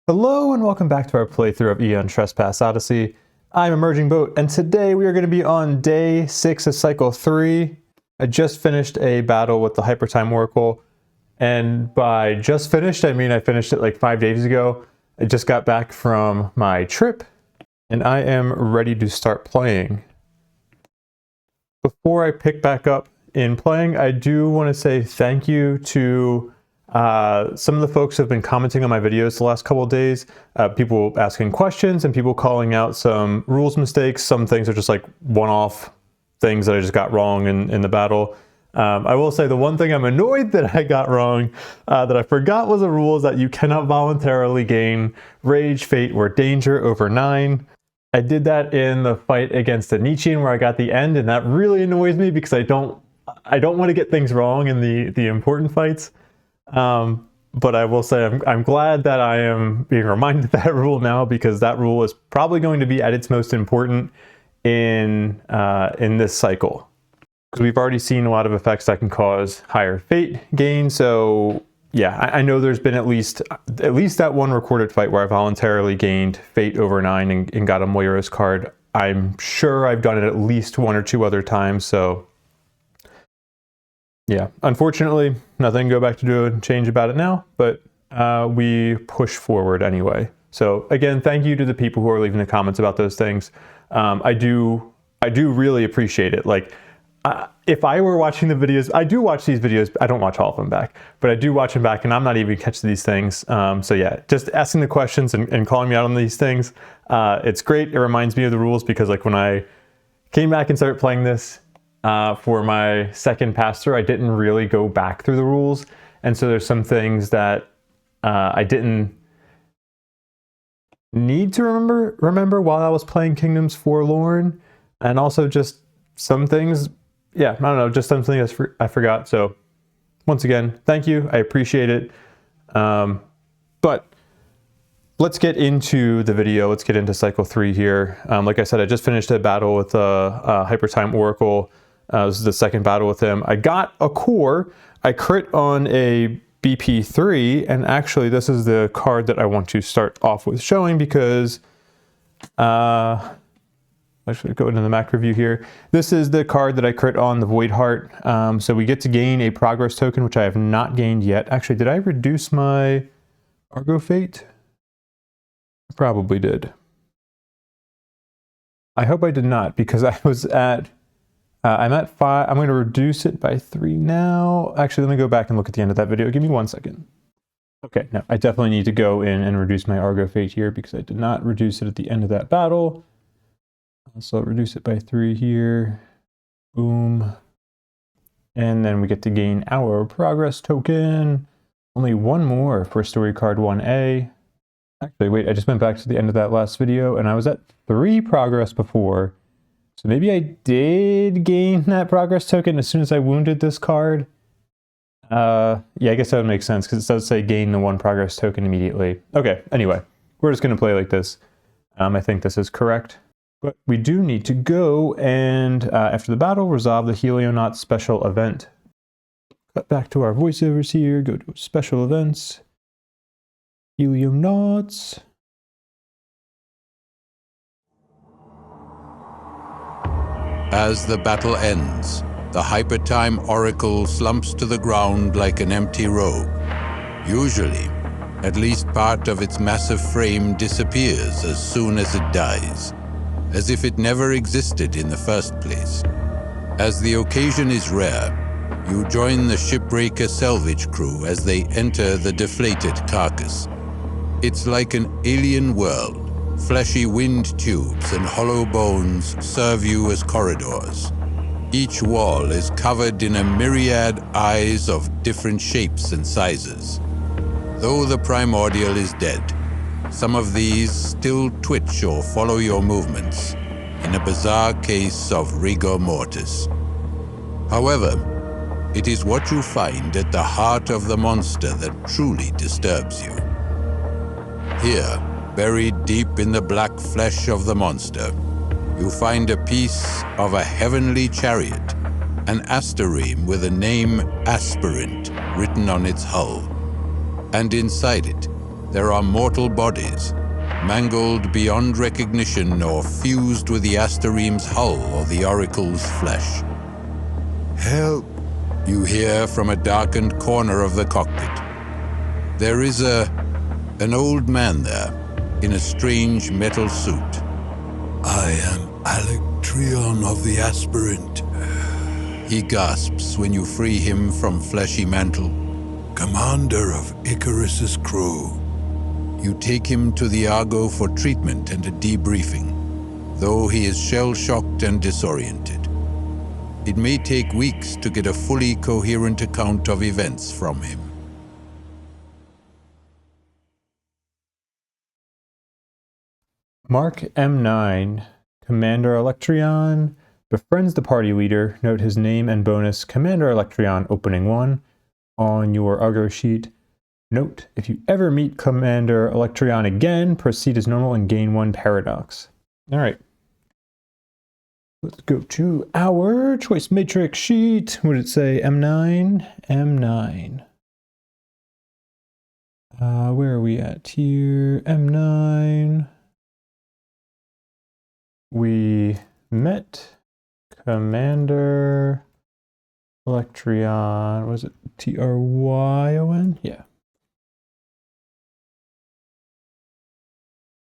Hello and welcome back to our playthrough of Aeon Trespass Odyssey. I'm Emerging Boat, and today we are going to be on day 6 of cycle 3. I just finished a battle with the Hypertime Oracle, and by just finished, I mean I finished it like 5 days ago. I just got back from my trip, and I am ready to start playing. Before I pick back up in playing, I do want to say thank you to some of the folks have been commenting on my videos the last couple of days, people asking questions and people calling out some rules mistakes. Some things are just like one-off things that I just got wrong in the battle. I will say the one thing I'm annoyed that I got wrong, that I forgot was a rule, is that you cannot voluntarily gain Rage, Fate, or Danger over 9. I did that in the fight against the Nietzschean where I got the end, and that really annoys me because I don't want to get things wrong in the important fights. But I will say I'm glad that I am being reminded of that rule now, because that rule is probably going to be at its most important in this cycle. Because we've already seen a lot of effects that can cause higher fate gain. So yeah, I know there's been at least that one recorded fight where I voluntarily gained fate over 9 and got a Moira's card. I'm sure I've done it at least 1 or 2 other times, so yeah, unfortunately, nothing to go back to do and change about it now, but we push forward anyway. So again, thank you to the people who are leaving the comments about those things. I do really appreciate it. Like, if I were watching the videos, I do watch these videos, I don't watch all of them back, but I do watch them back and I'm not even catching these things. So yeah, just asking the questions and calling me out on these things. It's great. It reminds me of the rules, because like when I came back and started playing this, for my second pass through, I didn't really go back through the rules, and so there's some things that I didn't need to remember while I was playing Kingdoms Forlorn, and also just some things, yeah, I don't know, just something I forgot. So once again, thank you, I appreciate it. But let's get into the video. Let's get into cycle 3 here. Like I said, I just finished a battle with a Hypertime Oracle. This is the second battle with him. I got a core. I crit on a BP3, and actually this is the card that I want to start off with showing, because actually go into the macro view here. This is the card that I crit on, the Void Heart. So we get to gain a progress token, which I have not gained yet. Actually, did I reduce my Argo Fate? I probably did. I hope I did not, because I was at I'm at 5. I'm going to reduce it by 3 now. Actually, let me go back and look at the end of that video. Give me 1 second. Okay, no, I definitely need to go in and reduce my Argo Fate here, because I did not reduce it at the end of that battle. So I'll reduce it by 3 here. Boom. And then we get to gain our progress token. Only 1 more for story card 1A. Actually, wait, I just went back to the end of that last video, and I was at 3 progress before. So maybe I did gain that progress token as soon as I wounded this card. Yeah, I guess that would make sense, because it does say gain the 1 progress token immediately. Okay, anyway, we're just going to play like this. I think this is correct. But we do need to go and, after the battle, resolve the Helionauts special event. Cut back to our voiceovers here, go to special events. Helionauts. As the battle ends, the Hypertime Oracle slumps to the ground like an empty robe. Usually, at least part of its massive frame disappears as soon as it dies, as if it never existed in the first place. As the occasion is rare, you join the shipbreaker salvage crew as they enter the deflated carcass. It's like an alien world. Fleshy wind tubes and hollow bones serve you as corridors. Each wall is covered in a myriad eyes of different shapes and sizes. Though the primordial is dead, some of these still twitch or follow your movements, in a bizarre case of rigor mortis. However, it is what you find at the heart of the monster that truly disturbs you. Here, buried deep in the black flesh of the monster, you find a piece of a heavenly chariot, an astereme with the name Aspirant written on its hull. And inside it, there are mortal bodies, mangled beyond recognition or fused with the Astereme's hull or the Oracle's flesh. Help! You hear from a darkened corner of the cockpit. There is an old man there, in a strange metal suit. I am Electrion of the Aspirant. He gasps when you free him from fleshy mantle. Commander of Icarus's crew. You take him to the Argo for treatment and a debriefing, though he is shell-shocked and disoriented. It may take weeks to get a fully coherent account of events from him. Mark M9, Commander Electrion, befriends the party leader. Note his name and bonus, Commander Electrion, opening 1, on your Argo sheet. Note, if you ever meet Commander Electrion again, proceed as normal and gain 1 paradox. All right. Let's go to our choice matrix sheet. What did it say? M9? M9. Where are we at here? M9. We met Commander Electrion. Was it Tryon? Yeah.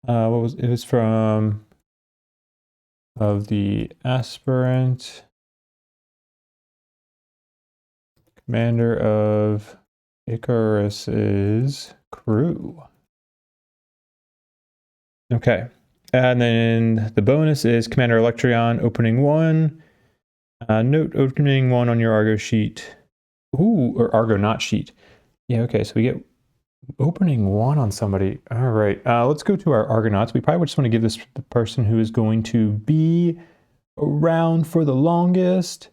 What was it? Was from of the Aspirant, Commander of Icarus's crew. Okay. And then the bonus is Commander Electrion, opening 1. Note opening 1 on your Argo sheet. Ooh, or Argonaut sheet. Yeah, okay, so we get opening 1 on somebody. All right, let's go to our Argonauts. We probably just want to give this to the person who is going to be around for the longest.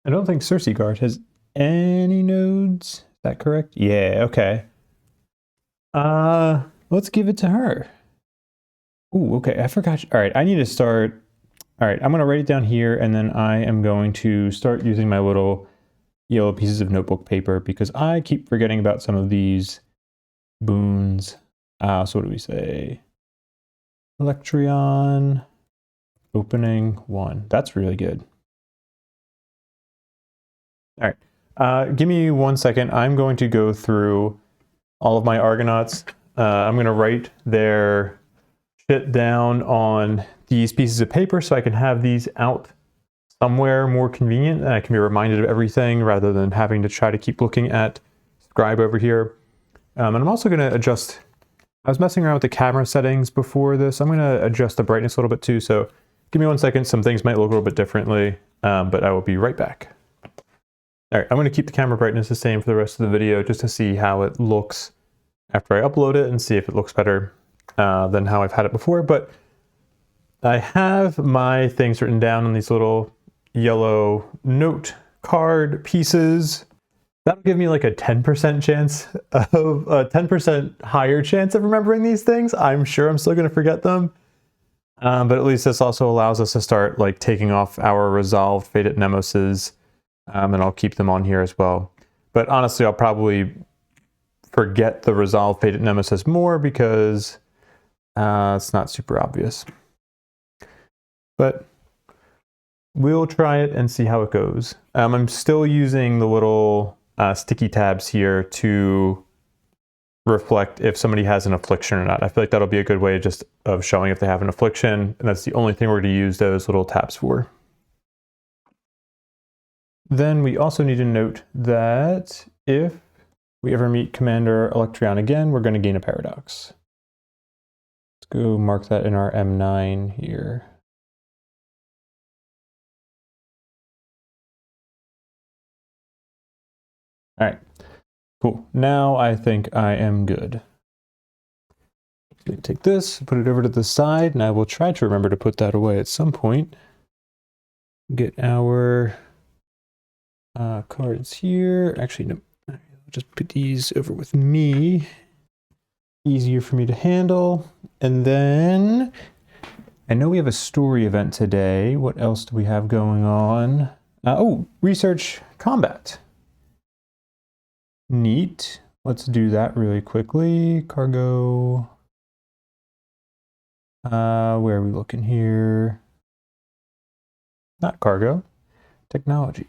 I don't think Cersei Guard has any nodes. Is that correct? Yeah, okay. Let's give it to her. Ooh, okay, I forgot. All right, I need to start. All right, I'm going to write it down here, and then I am going to start using my little yellow pieces of notebook paper because I keep forgetting about some of these boons. So what do we say? Electrion, opening 1. That's really good. All right, give me 1 second. I'm going to go through all of my Argonauts. I'm going to write their shit down on these pieces of paper so I can have these out somewhere more convenient and I can be reminded of everything rather than having to try to keep looking at Scribe over here. And I'm also going to adjust, I was messing around with the camera settings before this. I'm going to adjust the brightness a little bit too. So give me 1 second. Some things might look a little bit differently, but I will be right back. All right, I'm going to keep the camera brightness the same for the rest of the video just to see how it looks after I upload it and see if it looks better than how I've had it before. But I have my things written down on these little yellow note card pieces. That'll give me like a 10% chance of a 10% higher chance of remembering these things. I'm sure I'm still going to forget them. But at least this also allows us to start like taking off our resolved Fated Nemoses, and I'll keep them on here as well. But honestly, I'll probably forget the resolved Fated Nemesis more because it's not super obvious. But we'll try it and see how it goes. I'm still using the little sticky tabs here to reflect if somebody has an affliction or not. I feel like that'll be a good way just of showing if they have an affliction, and that's the only thing we're going to use those little tabs for. Then we also need to note that if we ever meet Commander Electrion again, we're going to gain a paradox. Let's go mark that in our M9 here. All right, cool. Now I think I am good. Take this, put it over to the side, and I will try to remember to put that away at some point. Get our cards here. Actually, no, I'll just put these over with me. Easier for me to handle. And then I know we have a story event today. What else do we have going on? Oh, research combat. Neat. let's do that really quickly. Cargo. Where are we looking here? Not cargo. Technology.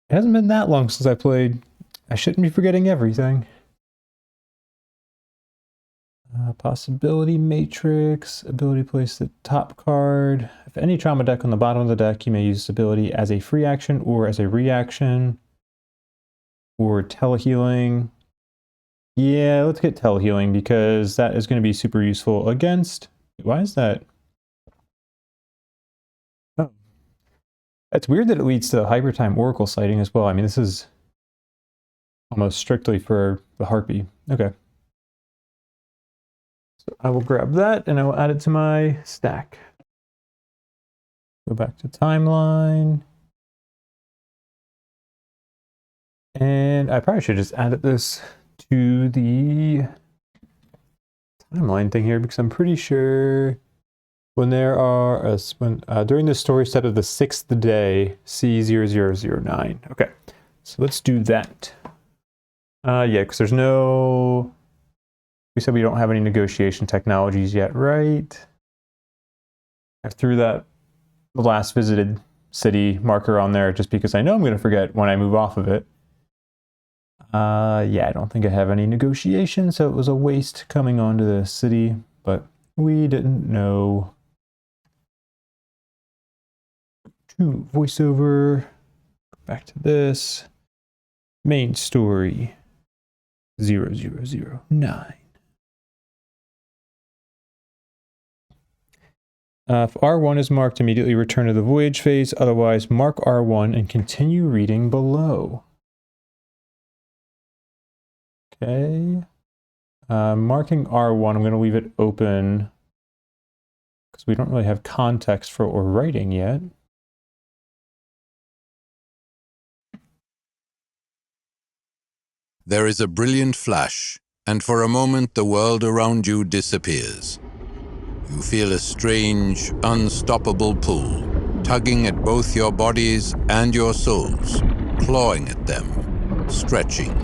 It hasn't been that long since I played. I shouldn't be forgetting everything. Possibility matrix. Ability place the top card. If any trauma deck on the bottom of the deck, you may use this ability as a free action or as a reaction. Or telehealing. Yeah, let's get telehealing because that is going to be super useful against... Why is that? Oh. It's weird that it leads to Hypertime Oracle sighting as well. I mean, this is almost strictly for the Harpy. Okay. So I will grab that and I will add it to my stack. Go back to timeline. And I probably should just add this to the timeline thing here because I'm pretty sure when there are during the story step of the 6th day, C0009. Okay, so let's do that. Yeah, because there's no. We said we don't have any negotiation technologies yet, right? I threw the last visited city marker on there just because I know I'm going to forget when I move off of it. Yeah, I don't think I have any negotiation, so it was a waste coming onto the city, but we didn't know. To voiceover, back to this. Main story, 0009. If R1 is marked, immediately return to the voyage phase, otherwise mark R1 and continue reading below. Okay, marking R1, I'm going to leave it open because we don't really have context for what we're writing yet. There is a brilliant flash, and for a moment the world around you disappears. You feel a strange, unstoppable pull, tugging at both your bodies and your souls, clawing at them, stretching.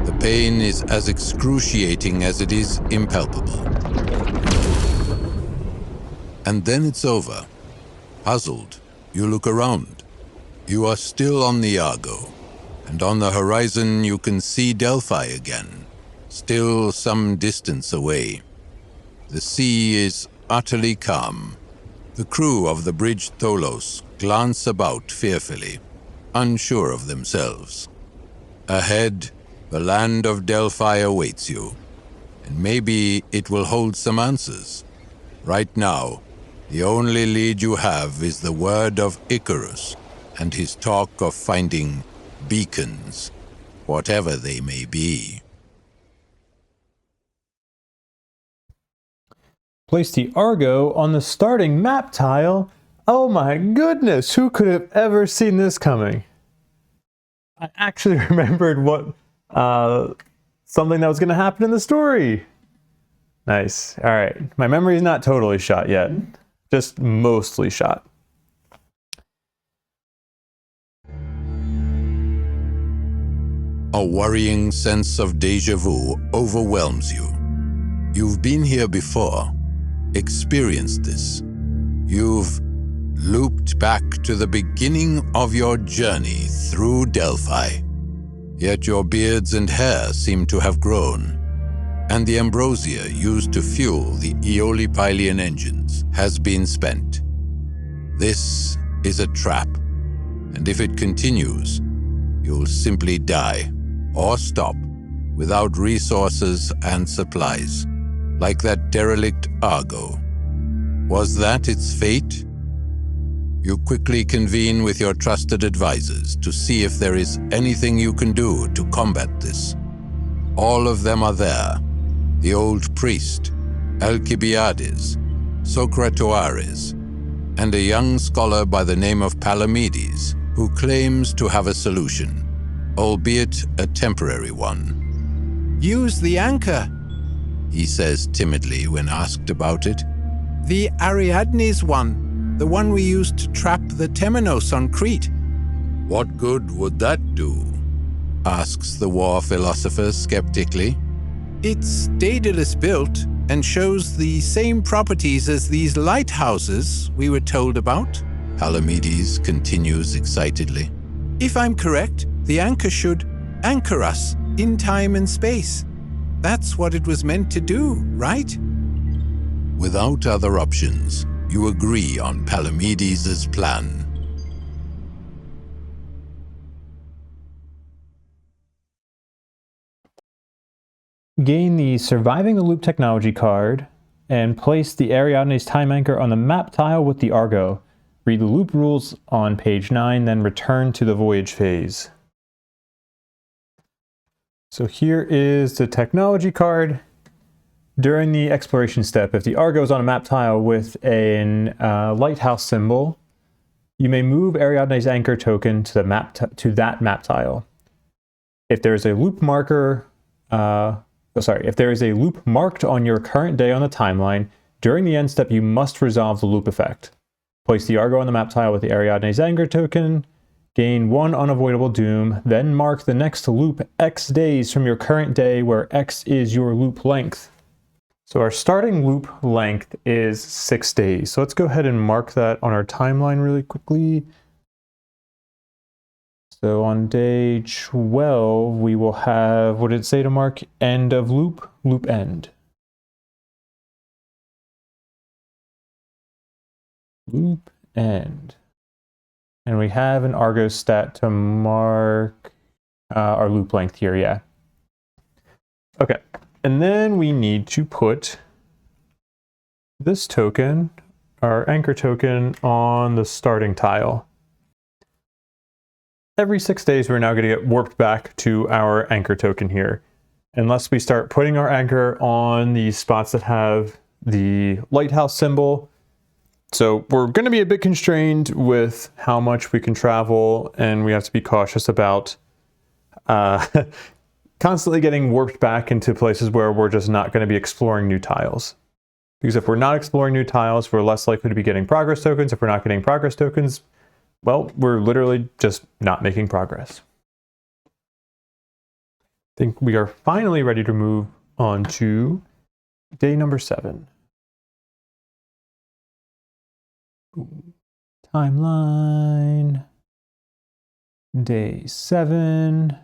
The pain is as excruciating as it is impalpable. And then it's over. Puzzled, you look around. You are still on the Argo, and on the horizon you can see Delphi again, still some distance away. The sea is utterly calm. The crew of the bridge Tholos glance about fearfully, unsure of themselves. Ahead, the land of Delphi awaits you, and maybe it will hold some answers. Right now, the only lead you have is the word of Icarus and his talk of finding beacons, whatever they may be. Place the Argo on the starting map tile. Oh my goodness, who could have ever seen this coming? I actually remembered what something that was going to happen in the story. Nice. All right. My memory is not totally shot yet. Just mostly shot. A worrying sense of déjà vu overwhelms you. You've been here before, experienced this. You've looped back to the beginning of your journey through Delphi. Yet your beards and hair seem to have grown, and the ambrosia used to fuel the Aeolipylian engines has been spent. This is a trap, and if it continues, you'll simply die or stop without resources and supplies, like that derelict Argo. Was that its fate? You quickly convene with your trusted advisors to see if there is anything you can do to combat this. All of them are there. The old priest, Alcibiades, Socratoares, and a young scholar by the name of Palamedes, who claims to have a solution, albeit a temporary one. Use the anchor, he says timidly when asked about it. the Ariadne's one. The one we used to trap the Temenos on Crete. What good would that do? asks the war philosopher skeptically. It's Daedalus built and shows the same properties as these lighthouses we were told about. Palamedes continues excitedly. If I'm correct, the anchor should anchor us in time and space. That's what it was meant to do, right? Without other options, you agree on Palamedes' plan. Gain the Surviving the Loop technology card and place the Ariadne's time anchor on the map tile with the Argo. Read the loop rules on page 9, then return to the voyage phase. So here is the technology card. During the exploration step, if the Argo is on a map tile with a lighthouse symbol, you may move Ariadne's anchor token to the that map tile. If there is a loop marker, if there is a loop marked on your current day on the timeline, during the end step you must resolve the loop effect. Place the Argo on the map tile with the Ariadne's anchor token, gain 1 unavoidable doom, then mark the next loop X days from your current day where X is your loop length. So our starting loop length is 6 days. So let's go ahead and mark that on our timeline really quickly. So on day 12, we will have, what did it say to mark? End of loop, loop end. Loop end. And we have an Argo stat to mark our loop length here, yeah. Okay, and then we need to put this token, our anchor token, on the starting tile. Every 6 days, we're now going to get warped back to our anchor token here, unless we start putting our anchor on the spots that have the lighthouse symbol. So we're going to be a bit constrained with how much we can travel, and we have to be cautious about constantly getting warped back into places where we're just not going to be exploring new tiles. Because if we're not exploring new tiles, we're less likely to be getting progress tokens. If we're not getting progress tokens, well, we're literally just not making progress. I think we are finally ready to move on to day number 7. Timeline. Day 7.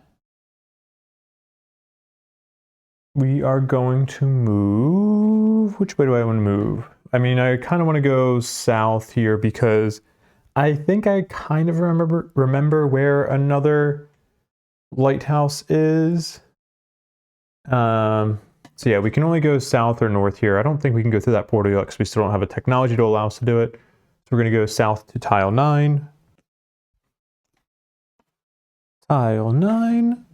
We are going to move. Which way do I want to move? I mean, I kind of want to go south here because I think I kind of remember where another lighthouse is. So yeah, we can only go south or north here. I don't think we can go through that portal yet because we still don't have a technology to allow us to do it. So we're going to go south to tile 9. Tile 9.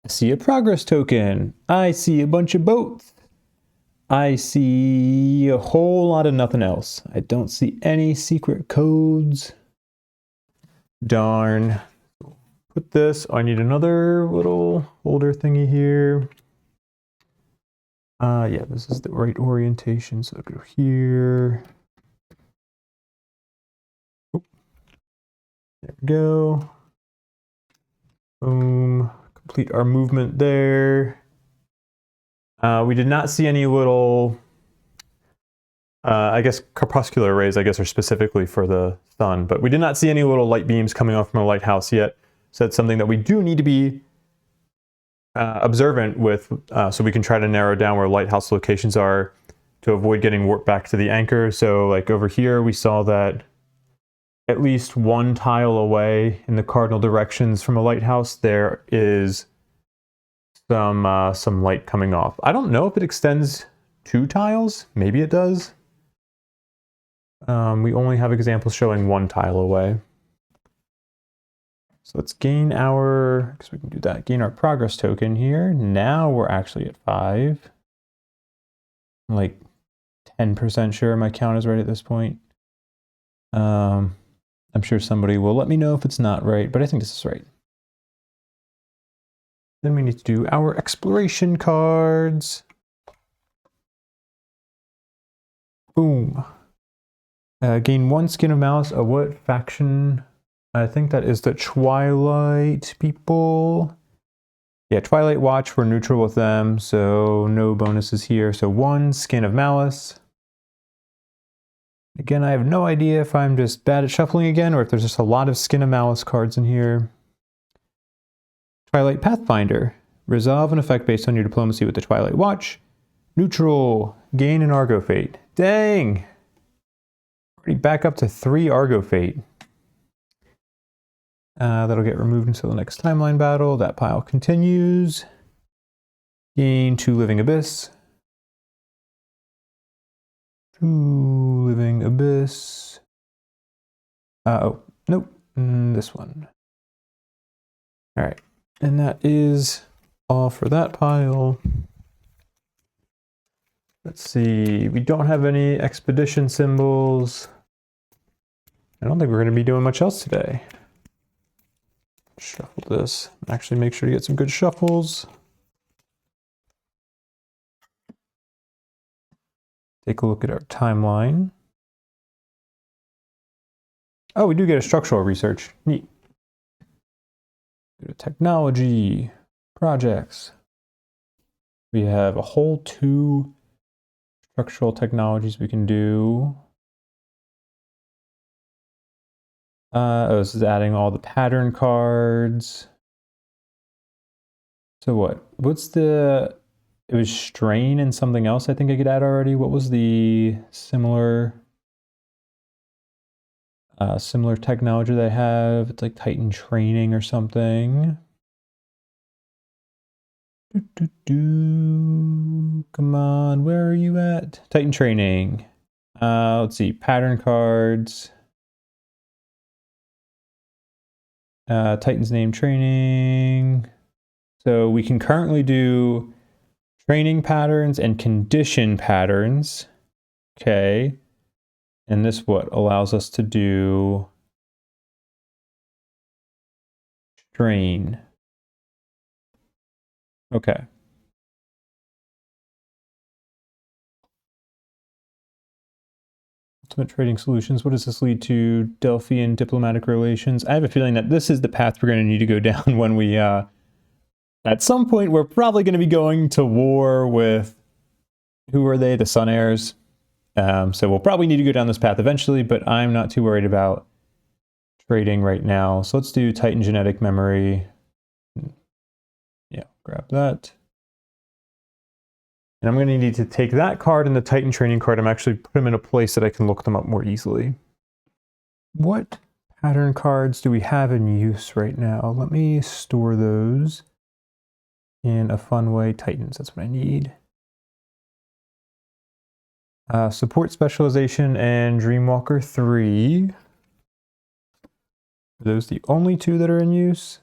I see a progress token. I see a bunch of boats. I see a whole lot of nothing else. I don't see any secret codes. Darn. Put this. I need another little holder thingy here. Yeah, this is the right orientation. So go here. Oh. There we go. Boom. Complete our movement there. We did not see any little, I guess corpuscular rays, I guess, are specifically for the sun, but we did not see any little light beams coming off from a lighthouse yet. So that's something that we do need to be observant with, so we can try to narrow down where lighthouse locations are to avoid getting warped back to the anchor. So like over here, we saw that at least one tile away in the cardinal directions from a lighthouse, there is some light coming off. I don't know if it extends 2 tiles. Maybe it does. We only have examples showing 1 tile away. So let's gain our, because we can do that, gain our progress token here. Now we're actually at 5. I'm like 10% sure my count is right at this point. I'm sure somebody will let me know if it's not right, but I think this is right. Then we need to do our exploration cards. Boom. Gain 1 skin of Malice. What faction? I think that is the Twilight people. Yeah, Twilight Watch, we're neutral with them, so no bonuses here. So 1 Skin of Malice. Again, I have no idea if I'm just bad at shuffling again or if there's just a lot of Skin of Malice cards in here. Twilight Pathfinder. Resolve an effect based on your diplomacy with the Twilight Watch. Neutral. Gain an Argo Fate. Dang! Already back up to 3 Argo Fate. That'll get removed until the next timeline battle. That pile continues. Gain 2 Living Abyss. 2 Living Abyss. Oh, nope. This one. All right. And that is all for that pile. Let's see. We don't have any expedition symbols. I don't think we're going to be doing much else today. Shuffle this. Actually make sure to get some good shuffles. Take a look at our timeline. Oh, we do get a structural research. Neat. Go to technology, projects. We have a whole 2 structural technologies we can do. This is adding all the pattern cards. So what's the, it was strain and something else I think I could add already. What was the similar technology they have? It's like Titan training or something. Come on, where are you at? Titan training. Let's see, pattern cards. Titan's name training. So we can currently do training patterns and condition patterns. Okay. And this what allows us to do strain. Okay. Ultimate trading solutions. What does this lead to? Delphian diplomatic relations. I have a feeling that this is the path we're going to need to go down when we, at some point, we're probably going to be going to war with, who are they? The Sun Heirs. So we'll probably need to go down this path eventually, but I'm not too worried about trading right now. So let's do Titan genetic memory. Yeah, grab that. And I'm going to need to take that card and the Titan training card. I'm actually put them in a place that I can look them up more easily. What pattern cards do we have in use right now? Let me store those in a fun way. Titans, that's what I need. Support specialization and Dreamwalker 3. Are those the only 2 that are in use?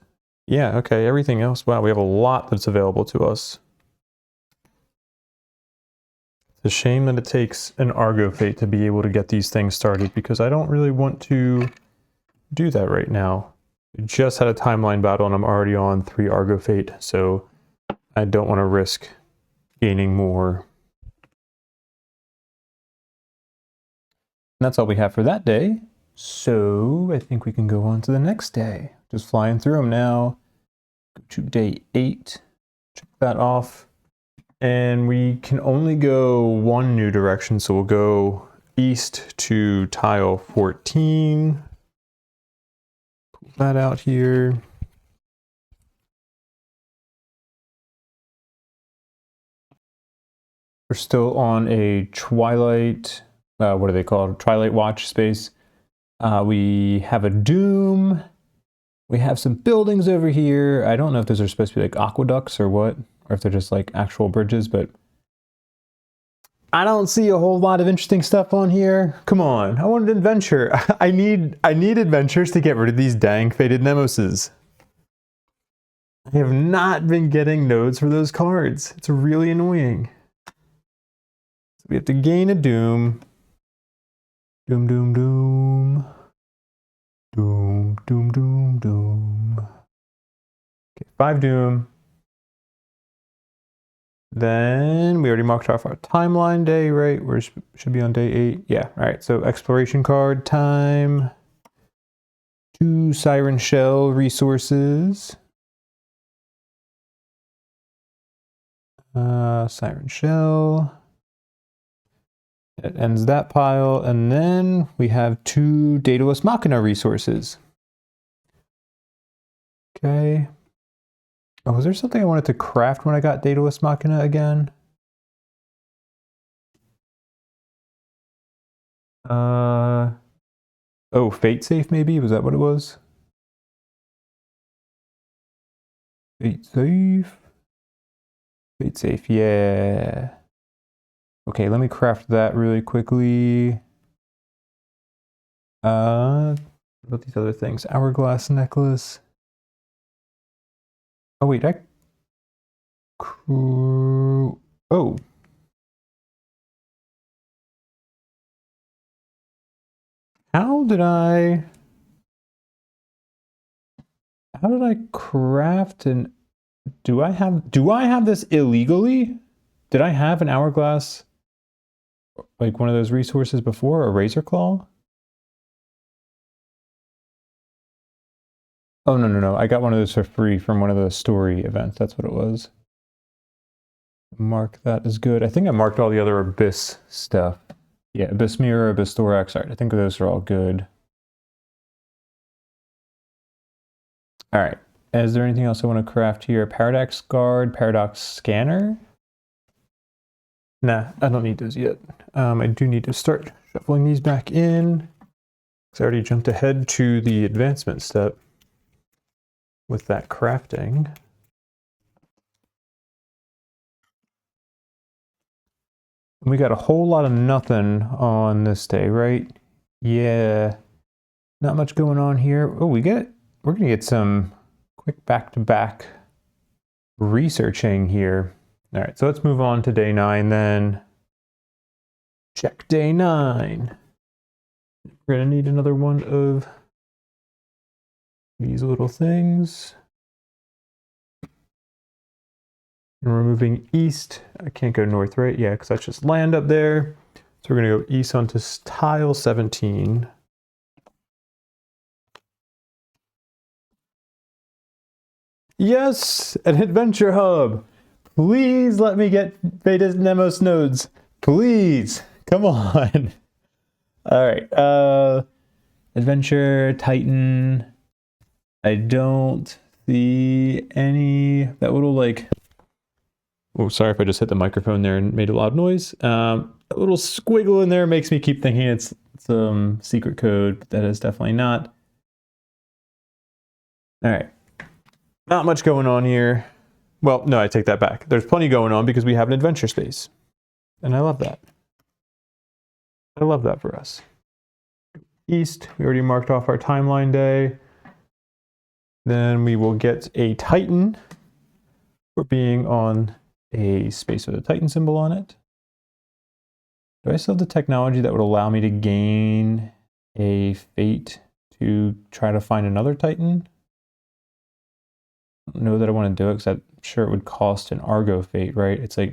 Yeah, okay, everything else. Wow, we have a lot that's available to us. It's a shame that it takes an Argo Fate to be able to get these things started, because I don't really want to do that right now. We just had a timeline battle and I'm already on 3 Argo Fate, so I don't want to risk gaining more. And that's all we have for that day. So I think we can go on to the next day. Just flying through them now. Go to day 8. Check that off. And we can only go one new direction. So we'll go east to tile 14. Pull that out here. We're still on a Twilight, what are they called? Twilight Watch space. We have a Doom. We have some buildings over here. I don't know if those are supposed to be like aqueducts or what, or if they're just like actual bridges, but I don't see a whole lot of interesting stuff on here. Come on, I want an adventure. I need adventures to get rid of these dang Fated Nemoses. I have not been getting nodes for those cards. It's really annoying. So we have to gain a Doom. Doom, doom, doom. Doom, doom, doom, doom. Okay, 5 Doom. Then we already marked off our timeline day, right? We should be on day 8. Yeah, all right. So exploration card time. 2 Siren Shell resources. Siren Shell. It ends that pile, and then we have 2 Daedalus Machina resources. Okay. Oh, was there something I wanted to craft when I got Daedalus Machina again? Oh, Fate Safe maybe? Was that what it was? Fate Safe? Fate Safe, yeah. Okay, let me craft that really quickly. What about these other things? Hourglass necklace. Oh wait, oh. How did I craft an, do I have this illegally? Did I have an hourglass, like one of those resources before, a razor claw? Oh, no. I got one of those for free from one of the story events. That's what it was. Mark that as good. I think I marked all the other Abyss stuff. Yeah, Abyss Mirror, Abyss Thorax. All right, I think those are all good. All right. Is there anything else I want to craft here? Paradox Guard, Paradox Scanner? Nah, I don't need those yet. I do need to start shuffling these back in, because I already jumped ahead to the advancement step with that crafting. And we got a whole lot of nothing on this day, right? Yeah, not much going on here. Oh, we're gonna get some quick back-to-back researching here. All right, so let's move on to day 9 then. Check day 9. We're gonna need another one of these little things. And we're moving east. I can't go north, right? Yeah, because that's just land up there. So we're gonna go east onto tile 17. Yes, an adventure hub. Please let me get Beta Nemos nodes. Please, come on. All right, adventure, Titan. I don't see any, that little like, oh, sorry if I just hit the microphone there and made a loud noise. A little squiggle in there makes me keep thinking it's some secret code, but that is definitely not. All right. Not much going on here. Well, no, I take that back. There's plenty going on because we have an adventure space. And I love that. I love that for us. East, we already marked off our timeline day. Then we will get a Titan for being on a space with a Titan symbol on it. Do I still have the technology that would allow me to gain a fate to try to find another Titan? I don't know that I want to do it because I'm sure it would cost an Argo fate, right? It's like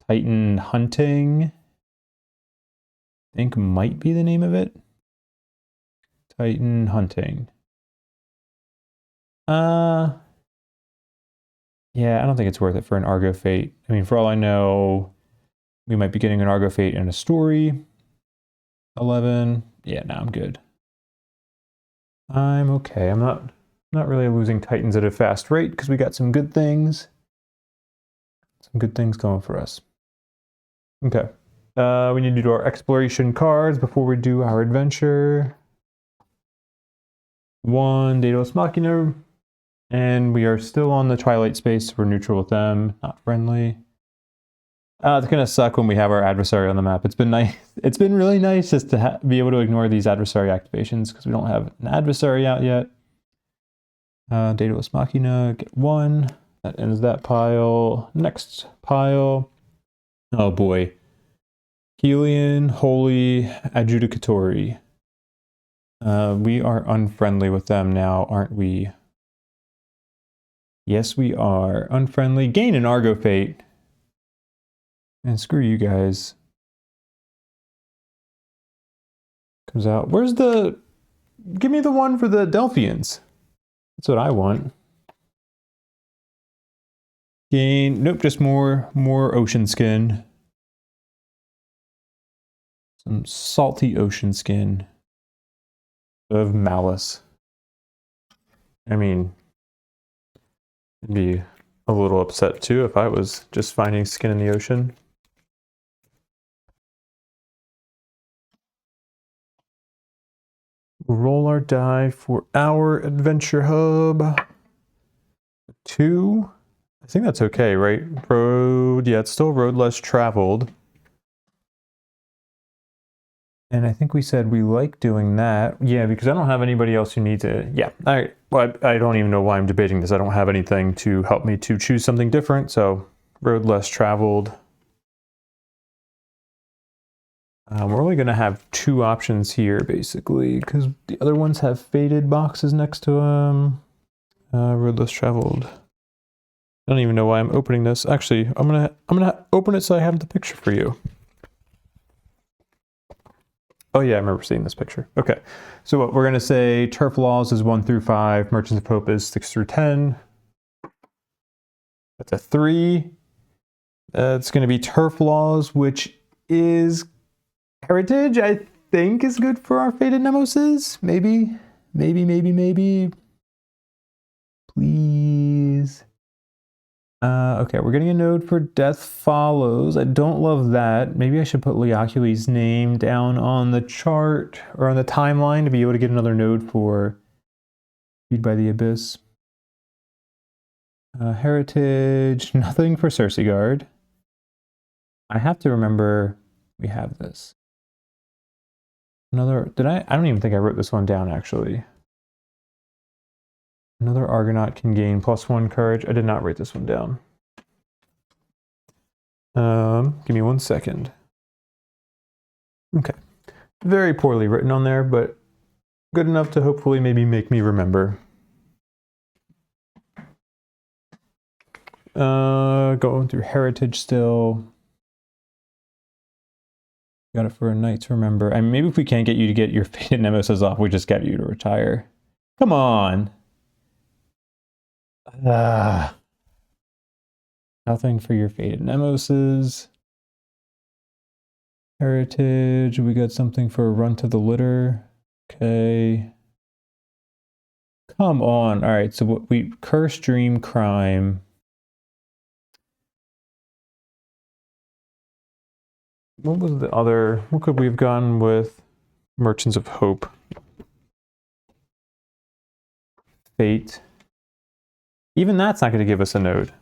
Titan Hunting, I think might be the name of it. Titan Hunting. Yeah, I don't think it's worth it for an Argo fate. I mean, for all I know, we might be getting an Argo fate in a story. 11. Yeah, no, I'm good. I'm okay. I'm not really losing Titans at a fast rate because we got some good things. Some good things going for us. Okay. We need to do our exploration cards before we do our adventure. 1 Daedalus Machina. And we are still on the Twilight space. We're neutral with them, not friendly. It's gonna suck when we have our adversary on the map. It's been nice. It's been really nice just to be able to ignore these adversary activations because we don't have an adversary out yet. Daedalus Machina, get 1. That ends that pile. Next pile. Oh boy. Helion, Holy, Adjudicatory. We are unfriendly with them now, aren't we? Yes, we are. Unfriendly. Gain an Argo fate. And screw you guys. Comes out. Where's the... Give me the one for the Delphians. That's what I want. Gain, nope, just more ocean skin. Some salty ocean skin of malice. I mean, I'd be a little upset too if I was just finding skin in the ocean. We'll roll our die for our adventure hub. 2. I think that's okay, right? Road, yeah, it's still road less traveled. And I think we said we like doing that. Yeah, because I don't have anybody else who needs it. Yeah, all right. Well, I don't even know why I'm debating this. I don't have anything to help me to choose something different. So road less traveled. We're only going to have 2 options here, basically, because the other ones have faded boxes next to them. Road less traveled. I don't even know why I'm opening this. Actually, I'm gonna open it so I have the picture for you. Oh yeah, I remember seeing this picture. Okay, so what we're gonna say, turf laws is 1 through 5, merchants of hope is 6 through 10. That's a 3. It's gonna be turf laws, which is heritage. I think is good for our faded nemoses. Maybe. Please. Okay, we're getting a node for Death Follows. I don't love that. Maybe I should put Leocules' name down on the chart or on the timeline to be able to get another node for Feed by the Abyss. Heritage, nothing for Cersei Guard. I have to remember we have this. Another, I don't even think I wrote this one down actually. Another Argonaut can gain +1 courage. I did not write this one down. Give me 1 second. Okay. Very poorly written on there, but good enough to hopefully maybe make me remember. Going through heritage still. Got it for a night to remember. I mean, maybe if we can't get you to get your faded nemesis off, we just get you to retire. Come on. Nothing for your faded nemoses. Heritage, we got something for a run to the litter. Okay. Come on. All right, so what we curse, dream, crime. What was the other? What could we have gone with? Merchants of Hope. Fate. Even that's not going to give us a node.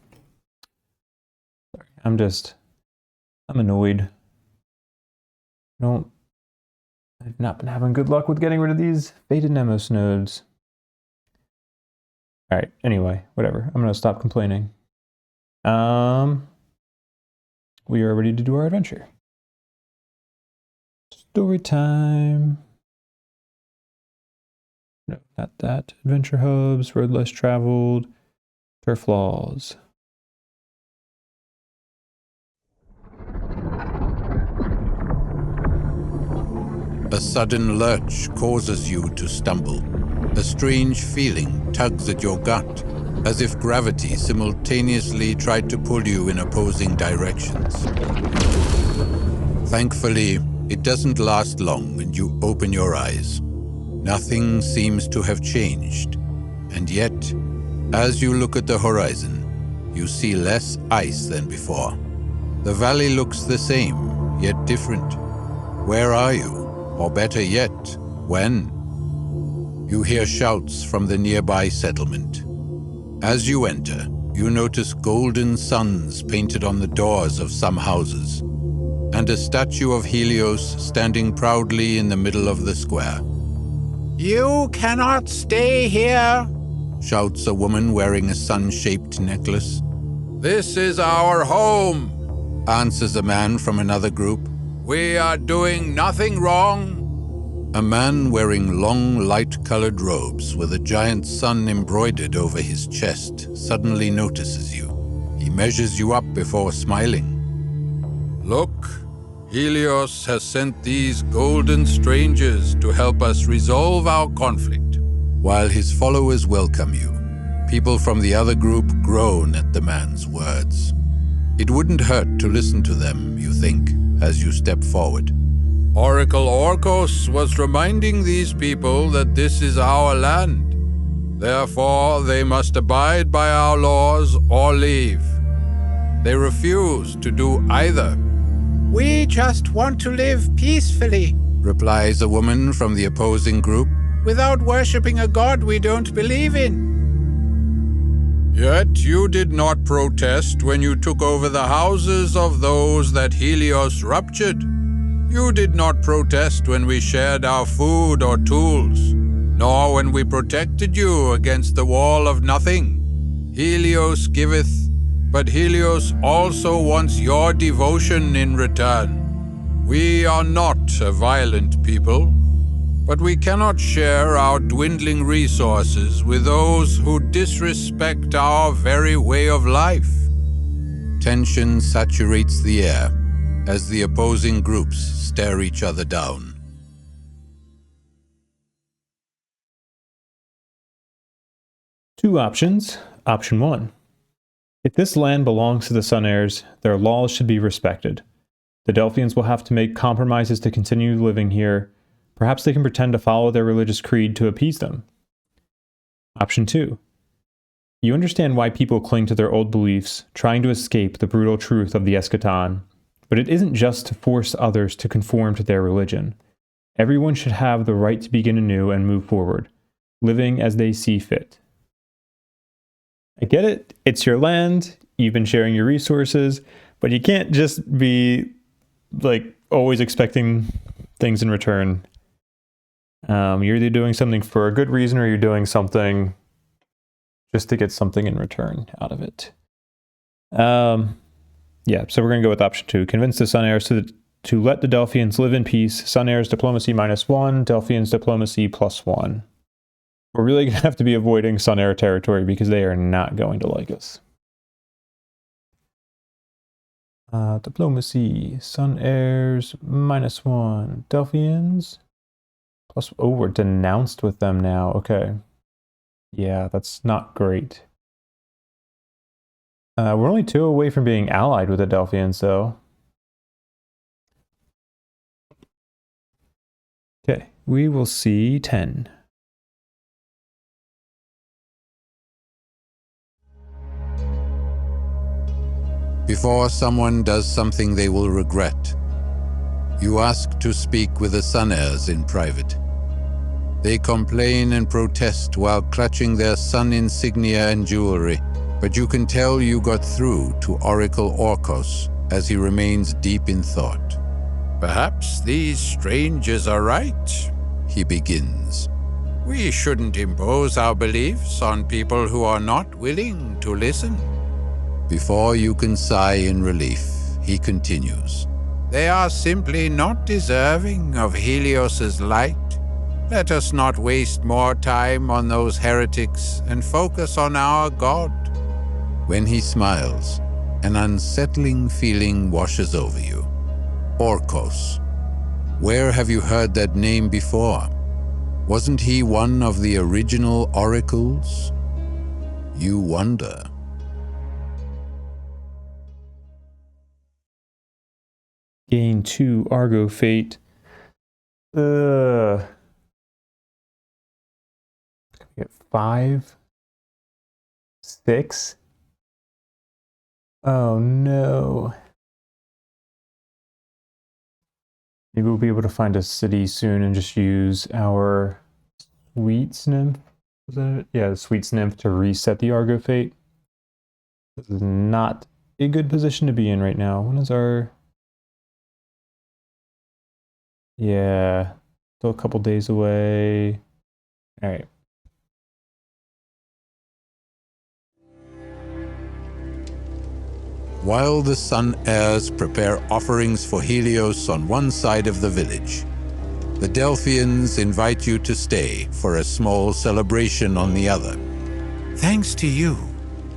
Sorry, I'm annoyed. I've not been having good luck with getting rid of these faded Nemos nodes. All right, anyway, whatever. I'm going to stop complaining. We are ready to do our adventure. Story time. No, not that. Adventure hubs, road less traveled, turf laws. A sudden lurch causes you to stumble. A strange feeling tugs at your gut, as if gravity simultaneously tried to pull you in opposing directions. Thankfully, it doesn't last long and you open your eyes. Nothing seems to have changed. And yet, as you look at the horizon, you see less ice than before. The valley looks the same, yet different. Where are you? Or better yet, when? You hear shouts from the nearby settlement. As you enter, you notice golden suns painted on the doors of some houses, and a statue of Helios standing proudly in the middle of the square. You cannot stay here, shouts a woman wearing a sun-shaped necklace. This is our home, answers a man from another group. We are doing nothing wrong. A man wearing long, light-colored robes with a giant sun embroidered over his chest suddenly notices you. He measures you up before smiling. Look, Helios has sent these golden strangers to help us resolve our conflict. While his followers welcome you, People from the other group groan at the man's words. It wouldn't hurt to listen to them, you think, as you step forward. Oracle Orcos was reminding these people that this is our land. Therefore, they must abide by our laws or leave. They refuse to do either. We just want to live peacefully, Replies a woman from the opposing group. without worshipping a god we don't believe in. Yet you did not protest when you took over the houses of those that Helios ruptured. You did not protest when we shared our food or tools, nor when we protected you against the wall of nothing. Helios giveth, but Helios also wants your devotion in return. We are not a violent people, but we cannot share our dwindling resources with those who disrespect our very way of life. Tension saturates the air as the opposing groups stare each other down. Two options. Option 1. If this land belongs to the Sun Heirs, their laws should be respected. The Delphians will have to make compromises to continue living here. Perhaps they can pretend to follow their religious creed to appease them. Option 2. You understand why people cling to their old beliefs, trying to escape the brutal truth of the eschaton. But it isn't just to force others to conform to their religion. Everyone should have the right to begin anew and move forward, living as they see fit. I get it, it's your land, you've been sharing your resources, but you can't just be always expecting things in return. You're either doing something for a good reason or you're doing something just to get something in return out of it. Yeah, so we're going to go with option 2. Convince the Sun Heirs to let the Delphians live in peace. Sun Heirs diplomacy -1, Delphians diplomacy +1. We're really going to have to be avoiding Sun Heir territory because they are not going to like us. Diplomacy, Sun Heirs -1, Delphians plus. Oh, we're denounced with them now. Okay. Yeah, that's not great. We're only 2 away from being allied with the Delphians, though. Okay, we will see 10. Before someone does something they will regret, you ask to speak with the Sun Heirs in private. They complain and protest while clutching their sun insignia and jewelry, but you can tell you got through to Oracle Orcos as he remains deep in thought. Perhaps these strangers are right, He begins. We shouldn't impose our beliefs on people who are not willing to listen. Before you can sigh in relief, he continues. They are simply not deserving of Helios's light. Let us not waste more time on those heretics and focus on our God. When he smiles, an unsettling feeling washes over you. Orcos. Where have you heard that name before? Wasn't he one of the original oracles? You wonder. Gain 2 Argo Fate. Get 5? 6? Oh no. Maybe we'll be able to find a city soon and just use our Sweets Nymph. Was that it? Yeah, the Sweets Nymph to reset the Argo Fate. This is not a good position to be in right now. When is our... Yeah, still a couple days away. All right. While the Sun Heirs prepare offerings for Helios on one side of the village, the Delphians invite you to stay for a small celebration on the other. Thanks to you,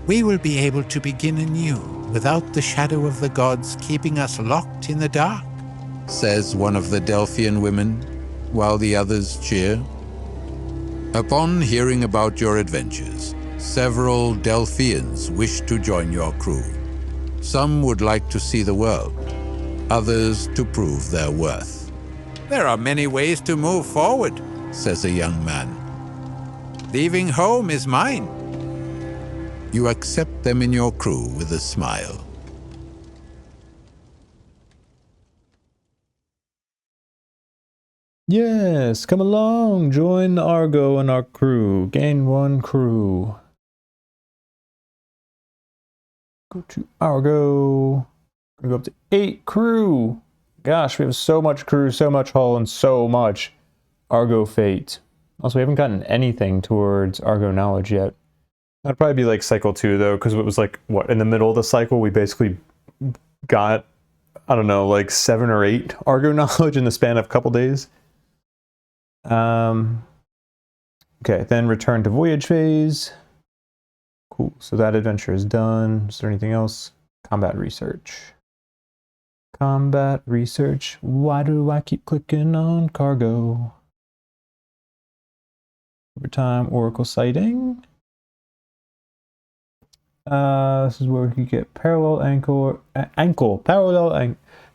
we will be able to begin anew without the shadow of the gods keeping us locked in the dark, says one of the Delphian women, while the others cheer. Upon hearing about your adventures, Several Delphians wish to join your crew. Some would like to see the world, others to prove their worth. There are many ways to move forward, Says a young man. Leaving home is mine. You accept them in your crew with a smile. Yes, come along, join Argo and our crew. Gain 1 crew. Go to Argo. Gonna go up to 8 crew. Gosh, we have so much crew, so much hull, and so much Argo fate. Also, we haven't gotten anything towards Argo knowledge yet. That'd probably be like cycle 2 though, because it was like, what, in the middle of the cycle, we basically got, I don't know, like 7 or 8 Argo knowledge in the span of a couple days. Okay, then return to voyage phase. Cool, so that adventure is done. Is there anything else? Combat research. Combat research. Why do I keep clicking on cargo? Overtime Oracle sighting. This is where we can get parallel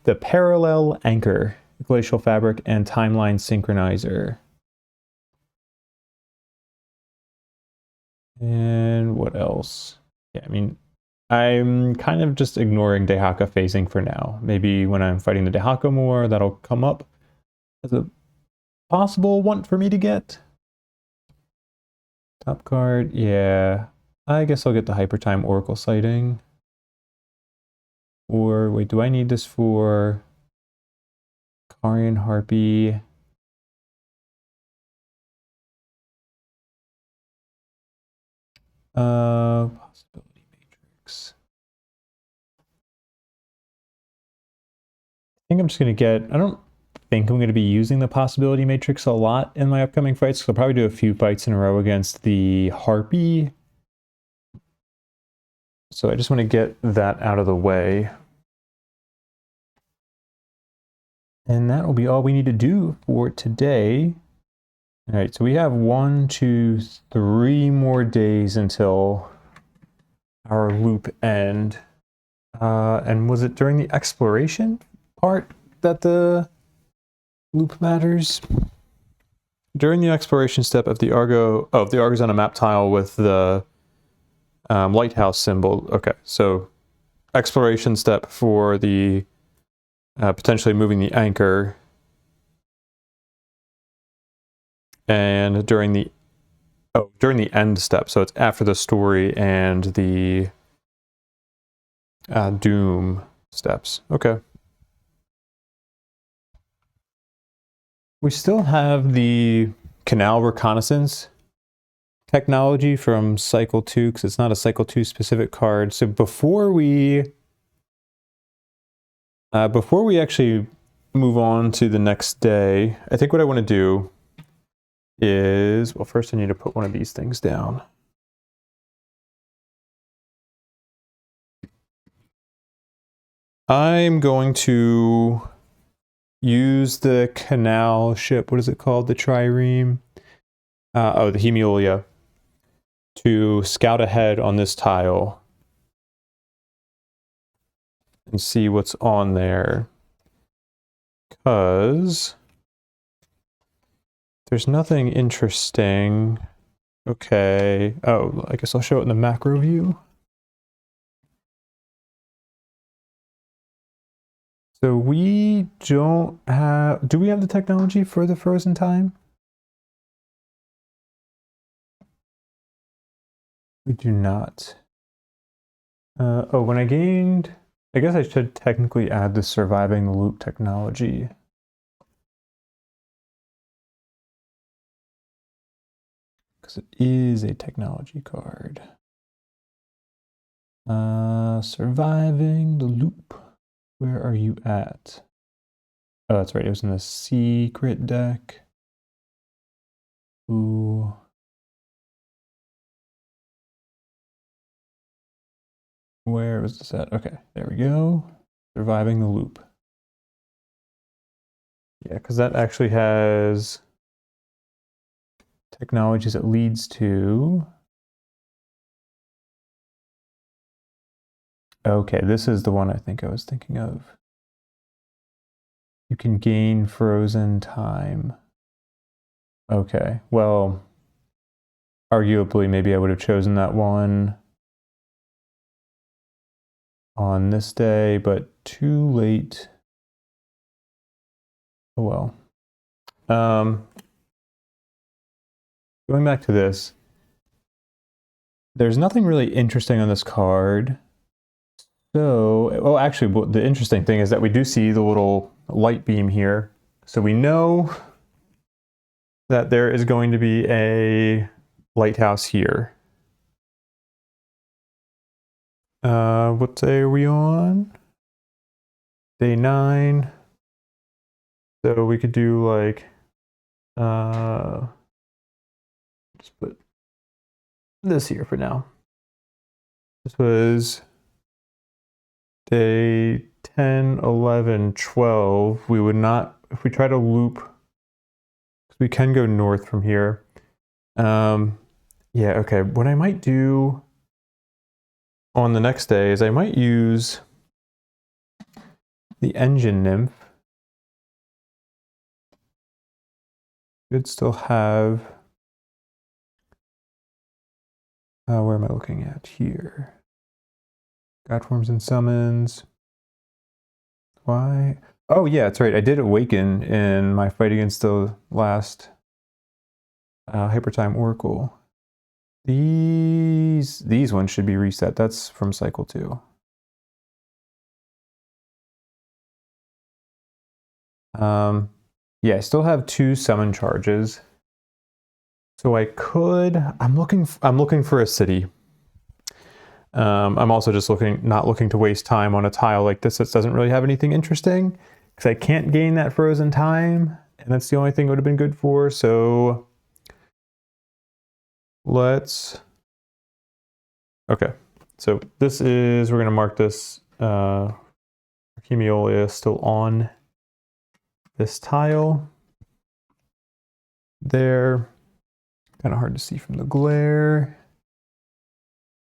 the parallel anchor, glacial fabric, and timeline synchronizer. And what else? Yeah, I mean, I'm kind of just ignoring Dehaka phasing for now. Maybe when I'm fighting the Dehaka more, that'll come up as a possible want for me to get. Top card, yeah. I guess I'll get the Hypertime Oracle sighting. Or, wait, do I need this for Karian Harpy? Possibility matrix. I think I'm just going to get, I don't think I'm going to be using the possibility matrix a lot in my upcoming fights, because I'll probably do a few fights in a row against the Harpy. So I just want to get that out of the way. And that will be all we need to do for today. All right, so we have 1, 2, 3 more days until our loop end. And was it during the exploration part that the loop matters? During the exploration step of the Argo, oh, the Argo's on a map tile with the lighthouse symbol. Okay, so exploration step for the potentially moving the anchor, and during the end step, so it's after the story and the doom steps. Okay. We still have the canal reconnaissance technology from cycle 2, because it's not a cycle 2 specific card. So before we actually move on to the next day, I think what I want to do is, well, first I need to put one of these things down. I'm going to use the canal ship, what is it called? The trireme? The Hemiolia, to scout ahead on this tile and see what's on there, because there's nothing interesting. Okay, oh, I guess I'll show it in the macro view. So we don't have, do we have the technology for the frozen time? We do not. Oh, when I gained, I guess I should technically add the surviving the loop technology. Because it is a technology card. Surviving the loop. Where are you at? Oh, that's right. It was in the secret deck. Ooh. Where was this at? Okay, there we go. Surviving the loop. Yeah, because that actually has technologies it leads to. Okay, this is the one I think I was thinking of. You can gain frozen time. Okay, well, arguably maybe I would have chosen that one on this day, but too late. Oh well. Going back to this, there's nothing really interesting on this card. So, well, actually, the interesting thing is that we do see the little light beam here. So we know that there is going to be a lighthouse here. What day are we on? Day 9. So we could do like, just put this here for now. This was day 10, 11, 12. We would not, if we try to loop, we can go north from here. Yeah, okay. What I might do on the next day is I might use the engine nymph. Should still have, where am I looking at here? God forms and summons. Why? Oh yeah, that's right. I did awaken in my fight against the last Hypertime Oracle. These ones should be reset. That's from cycle 2. Yeah, I still have 2 summon charges. So I could, I'm looking for a city. I'm also just not looking to waste time on a tile like this that doesn't really have anything interesting, because I can't gain that frozen time, and that's the only thing it would have been good for. So okay. So this is, we're going to mark this Hemiolia still on this tile. There, kind of hard to see from the glare.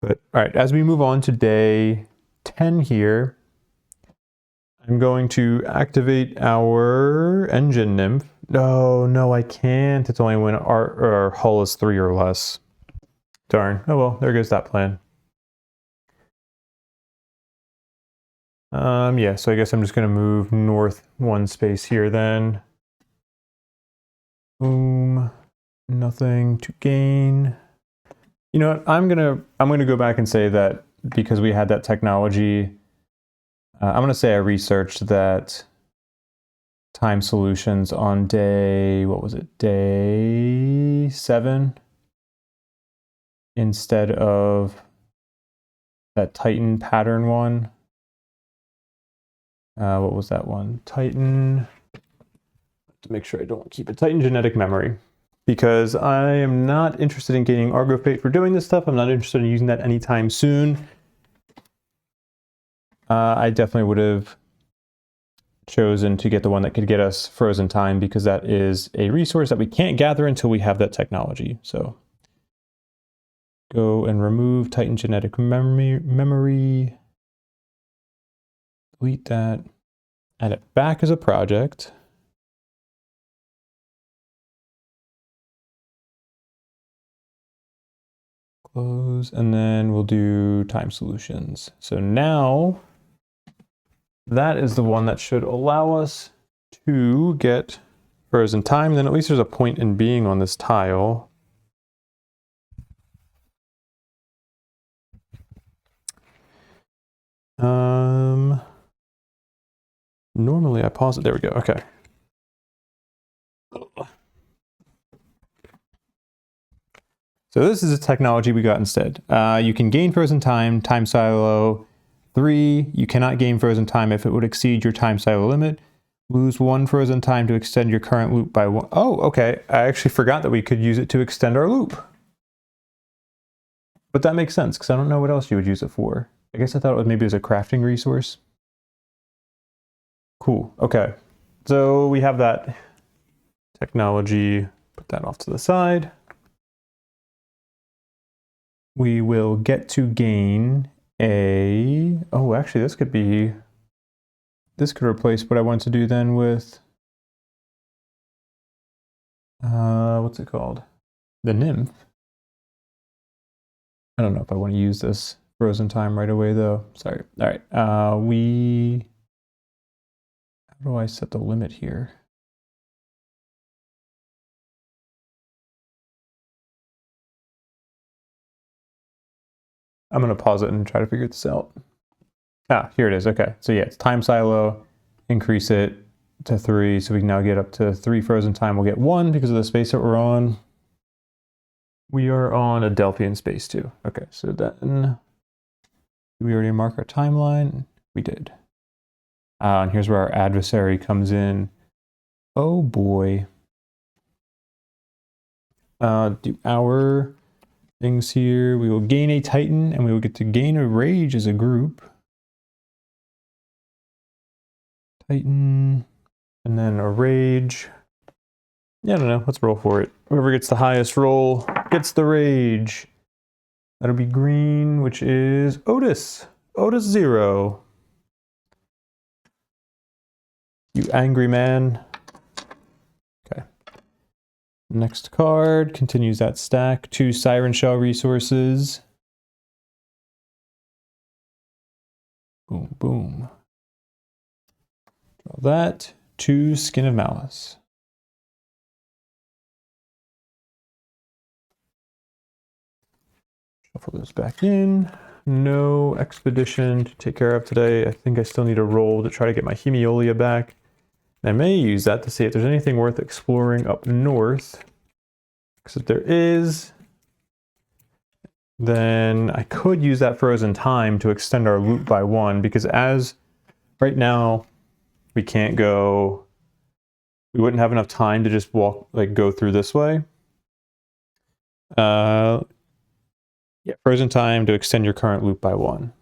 But all right, as we move on to day 10 here, I'm going to activate our engine nymph. No, I can't. It's only when our hull is 3 or less. Darn. Oh well, there goes that plan. Yeah, so I guess I'm just going to move north 1 space here then. Boom. Nothing to gain. You know what? I'm gonna go back and say that because we had that technology, I'm gonna say I researched that time solutions on day, what was it? Day 7 instead of that Titan pattern one. What was that one? Titan, to make sure I don't keep it. Titan genetic memory. Because I am not interested in gaining Argo Fate for doing this stuff. I'm not interested in using that anytime soon. I definitely would have chosen to get the one that could get us frozen time, because that is a resource that we can't gather until we have that technology. So go and remove Titan genetic memory. Delete that. Add it back as a project. Close, and then we'll do time solutions. So now that is the one that should allow us to get frozen time. Then at least there's a point in being on this tile. Normally I pause it. There we go. Okay. So this is a technology we got instead. You can gain frozen time, time silo 3. You cannot gain frozen time if it would exceed your time silo limit. Lose 1 frozen time to extend your current loop by 1. Oh, okay. I actually forgot that we could use it to extend our loop. But that makes sense, because I don't know what else you would use it for. I guess I thought it was maybe as a crafting resource. Cool. Okay. So we have that technology. Put that off to the side. We will get to gain oh, actually this could replace what I want to do then with, what's it called? The nymph. I don't know if I want to use this frozen time right away though. Sorry. All right. How do I set the limit here? I'm going to pause it and try to figure this out. Ah, here it is. Okay. So yeah, it's time silo, increase it to 3. So we can now get up to 3 frozen time. We'll get 1 because of the space that we're on. We are on a Delphian space too. Okay. So then we already mark our timeline. We did. And here's where our adversary comes in. Oh boy. Do our things here. We will gain a Titan and we will get to gain a Rage as a group. Titan and then a Rage. Yeah, I don't know. Let's roll for it. Whoever gets the highest roll gets the Rage. That'll be green, which is Otis. Otis 0. You angry man. Okay. Next card continues that stack. 2 Siren Shell resources. Boom, boom. Draw that. 2 Skin of Malice. Shuffle those back in. No expedition to take care of today. I think I still need a roll to try to get my Hemiolia back. I may use that to see if there's anything worth exploring up north. Because if there is, then I could use that frozen time to extend our loop by 1, because as right now we can't go, we wouldn't have enough time to just walk, like go through this way. Yeah, frozen time to extend your current loop by 1.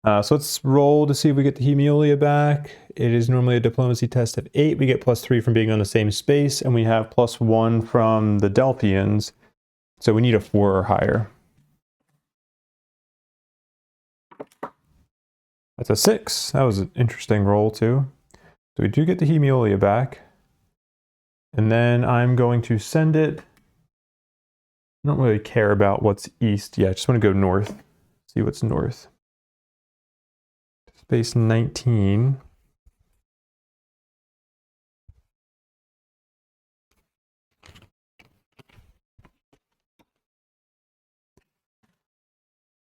So let's roll to see if we get the Hemiolia back. It is normally a diplomacy test of 8. We get +3 from being on the same space, and we have +1 from the Delphians. So we need a 4 or higher. That's a 6. That was an interesting roll too. So we do get the Hemiolia back. And then I'm going to send it. I don't really care about what's east. Yeah, I just want to go north. See what's north. Space 19.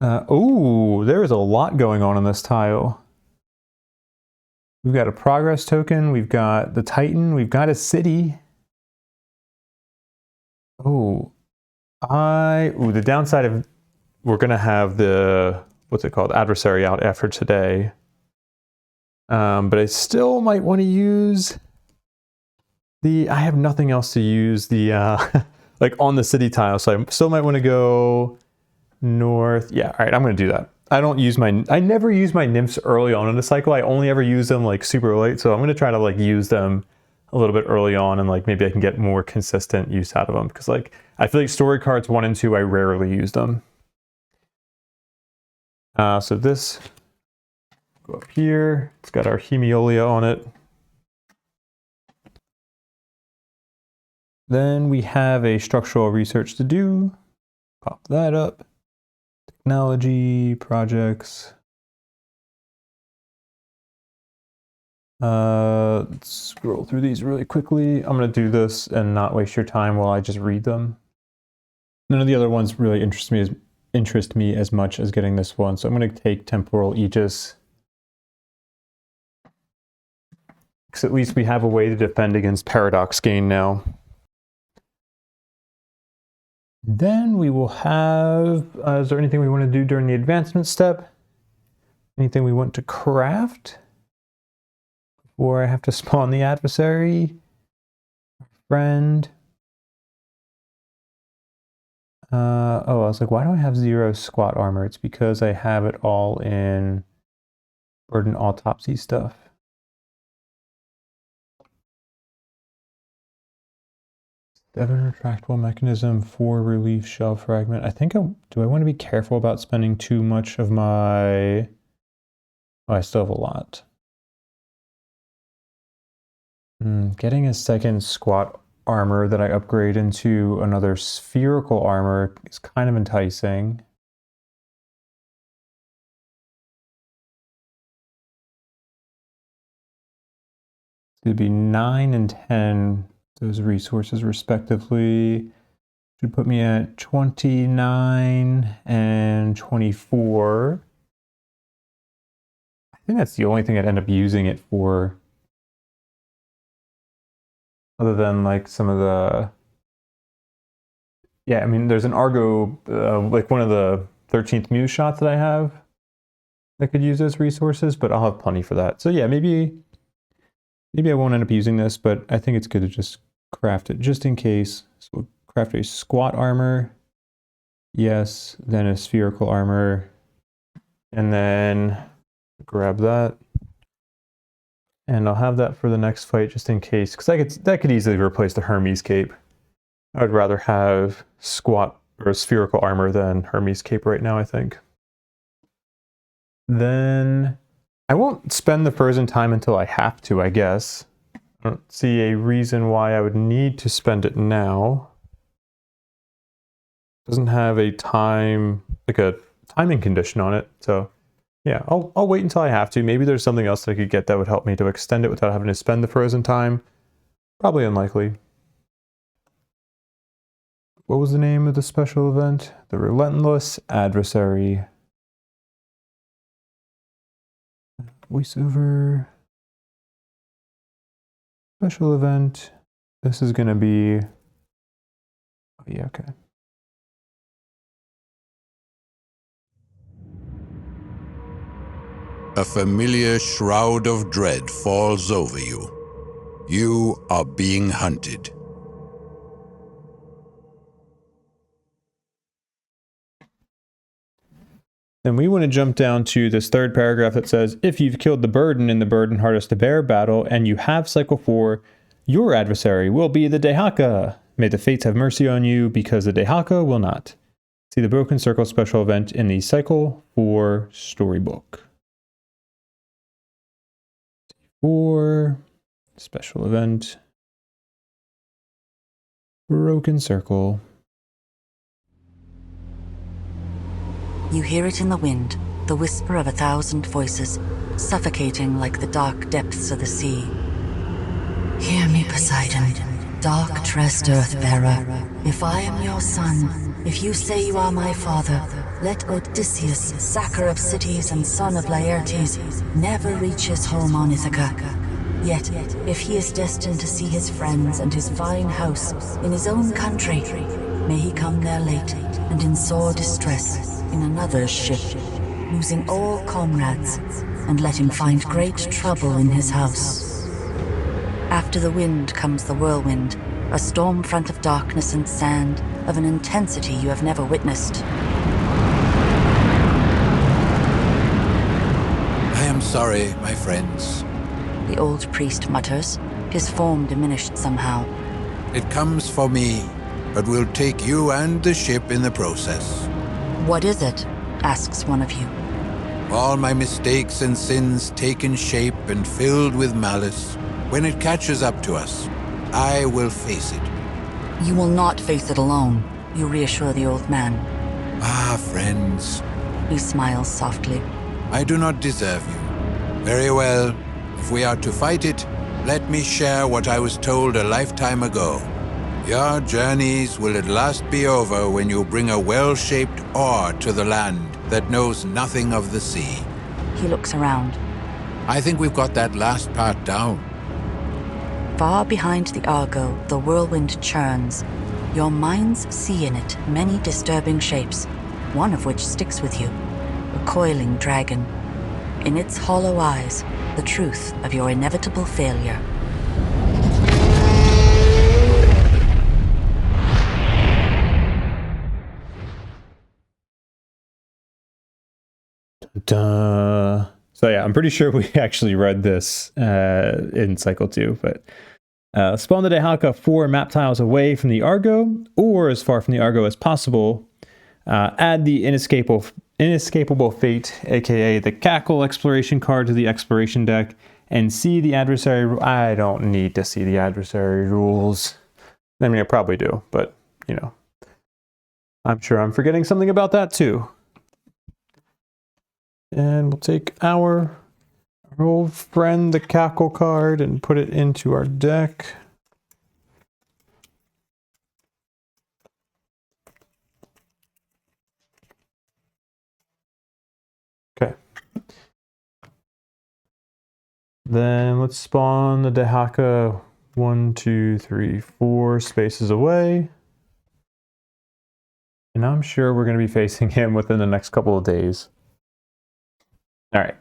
Oh, there is a lot going on this tile. We've got a progress token. We've got the Titan. We've got a city. Oh, the downside of we're gonna have the what's it called, adversary out after today. But I still might want to use the. I have nothing else to use the like on the city tile, so I still might want to go north. Yeah, all right, I'm gonna do that. I never use my nymphs early on in the cycle. I only ever use them like super late, so I'm gonna try to like use them a little bit early on, and like maybe I can get more consistent use out of them, because like I feel like story cards 1 and 2 I rarely use them. So this go up here. It's got our Hemiolia on it. Then we have a structural research to do. Pop that up. Technology, projects. Let's scroll through these really quickly. I'm going to do this and not waste your time while I just read them. None of the other ones really interest me as much as getting this one, so I'm going to take Temporal Aegis. Because at least we have a way to defend against Paradox Gain now. Then we will have, is there anything we want to do during the advancement step? Anything we want to craft? Before I have to spawn the adversary? Friend? Oh, I was like, why do I have 0 squat armor? It's because I have it all in Burden Autopsy stuff. Devon retractable mechanism for relief shell fragment. I think do I want to be careful about spending too much of my... Oh, I still have a lot. Getting a second squat armor that I upgrade into another spherical armor is kind of enticing. It'd be 9 and 10, those resources respectively. Should put me at 29 and 24. I think that's the only thing I'd end up using it for. Other than like some of the... Yeah, I mean, there's an Argo, like one of the 13th Muse shots that I have that could use those resources, but I'll have plenty for that. So yeah, maybe I won't end up using this, but I think it's good to just craft it just in case. So we'll craft a squat armor. Yes, then a spherical armor. And then grab that. And I'll have that for the next fight just in case, because that could easily replace the Hermes cape. I would rather have squat or spherical armor than Hermes cape right now, I think. Then I won't spend the frozen time until I have to, I guess. I don't see a reason why I would need to spend it now. Doesn't have a time, like a timing condition on it, so yeah, I'll wait until I have to. Maybe there's something else that I could get that would help me to extend it without having to spend the frozen time. Probably unlikely. What was the name of the special event? The Relentless Adversary. Voiceover. Special event. This is going to be... Oh, yeah, okay. A familiar shroud of dread falls over you. You are being hunted. Then we want to jump down to this third paragraph that says, if you've killed the burden in the burden hardest to bear battle, and you have cycle 4, your adversary will be the Dehaka. May the fates have mercy on you, because the Dehaka will not. See the Broken Circle special event in the cycle 4 storybook. 4 special event. Broken Circle. You hear it in the wind, the whisper of 1,000 voices, suffocating like the dark depths of the sea. Hear me, Poseidon, dark-tressed earth-bearer. If I am your son, if you say you are my father, let Odysseus, sacker of cities and son of Laertes, never reach his home on Ithaca. Yet, if he is destined to see his friends and his fine house in his own country, may he come there late and in sore distress in another's ship, losing all comrades, and let him find great trouble in his house. After the wind comes the whirlwind, a storm front of darkness and sand of an intensity you have never witnessed. I am sorry, my friends. The old priest mutters, his form diminished somehow. It comes for me, but will take you and the ship in the process. What is it? Asks one of you. All my mistakes and sins taken shape and filled with malice. When it catches up to us, I will face it. You will not face it alone, you reassure the old man. Ah, friends. He smiles softly. I do not deserve you. Very well. If we are to fight it, let me share what I was told a lifetime ago. Your journeys will at last be over when you bring a well-shaped oar to the land that knows nothing of the sea. He looks around. I think we've got that last part down. Far behind the Argo, the whirlwind churns. Your minds see in it many disturbing shapes, one of which sticks with you, a coiling dragon. In its hollow eyes, the truth of your inevitable failure. Duh. So yeah, I'm pretty sure we actually read this in cycle 2, but Spawn the Dehaka 4 map tiles away from the Argo, or as far from the Argo as possible. Add the Inescapable Fate, aka the Cackle exploration card, to the exploration deck, and see the adversary. I don't need to see the adversary rules. I mean, I probably do, but, you know, I'm sure I'm forgetting something about that too. And we'll take our old friend, the Cackle card, and put it into our deck. Okay. Then let's spawn the Dehaka 1, 2, 3, 4 spaces away. And I'm sure we're going to be facing him within the next couple of days. All right.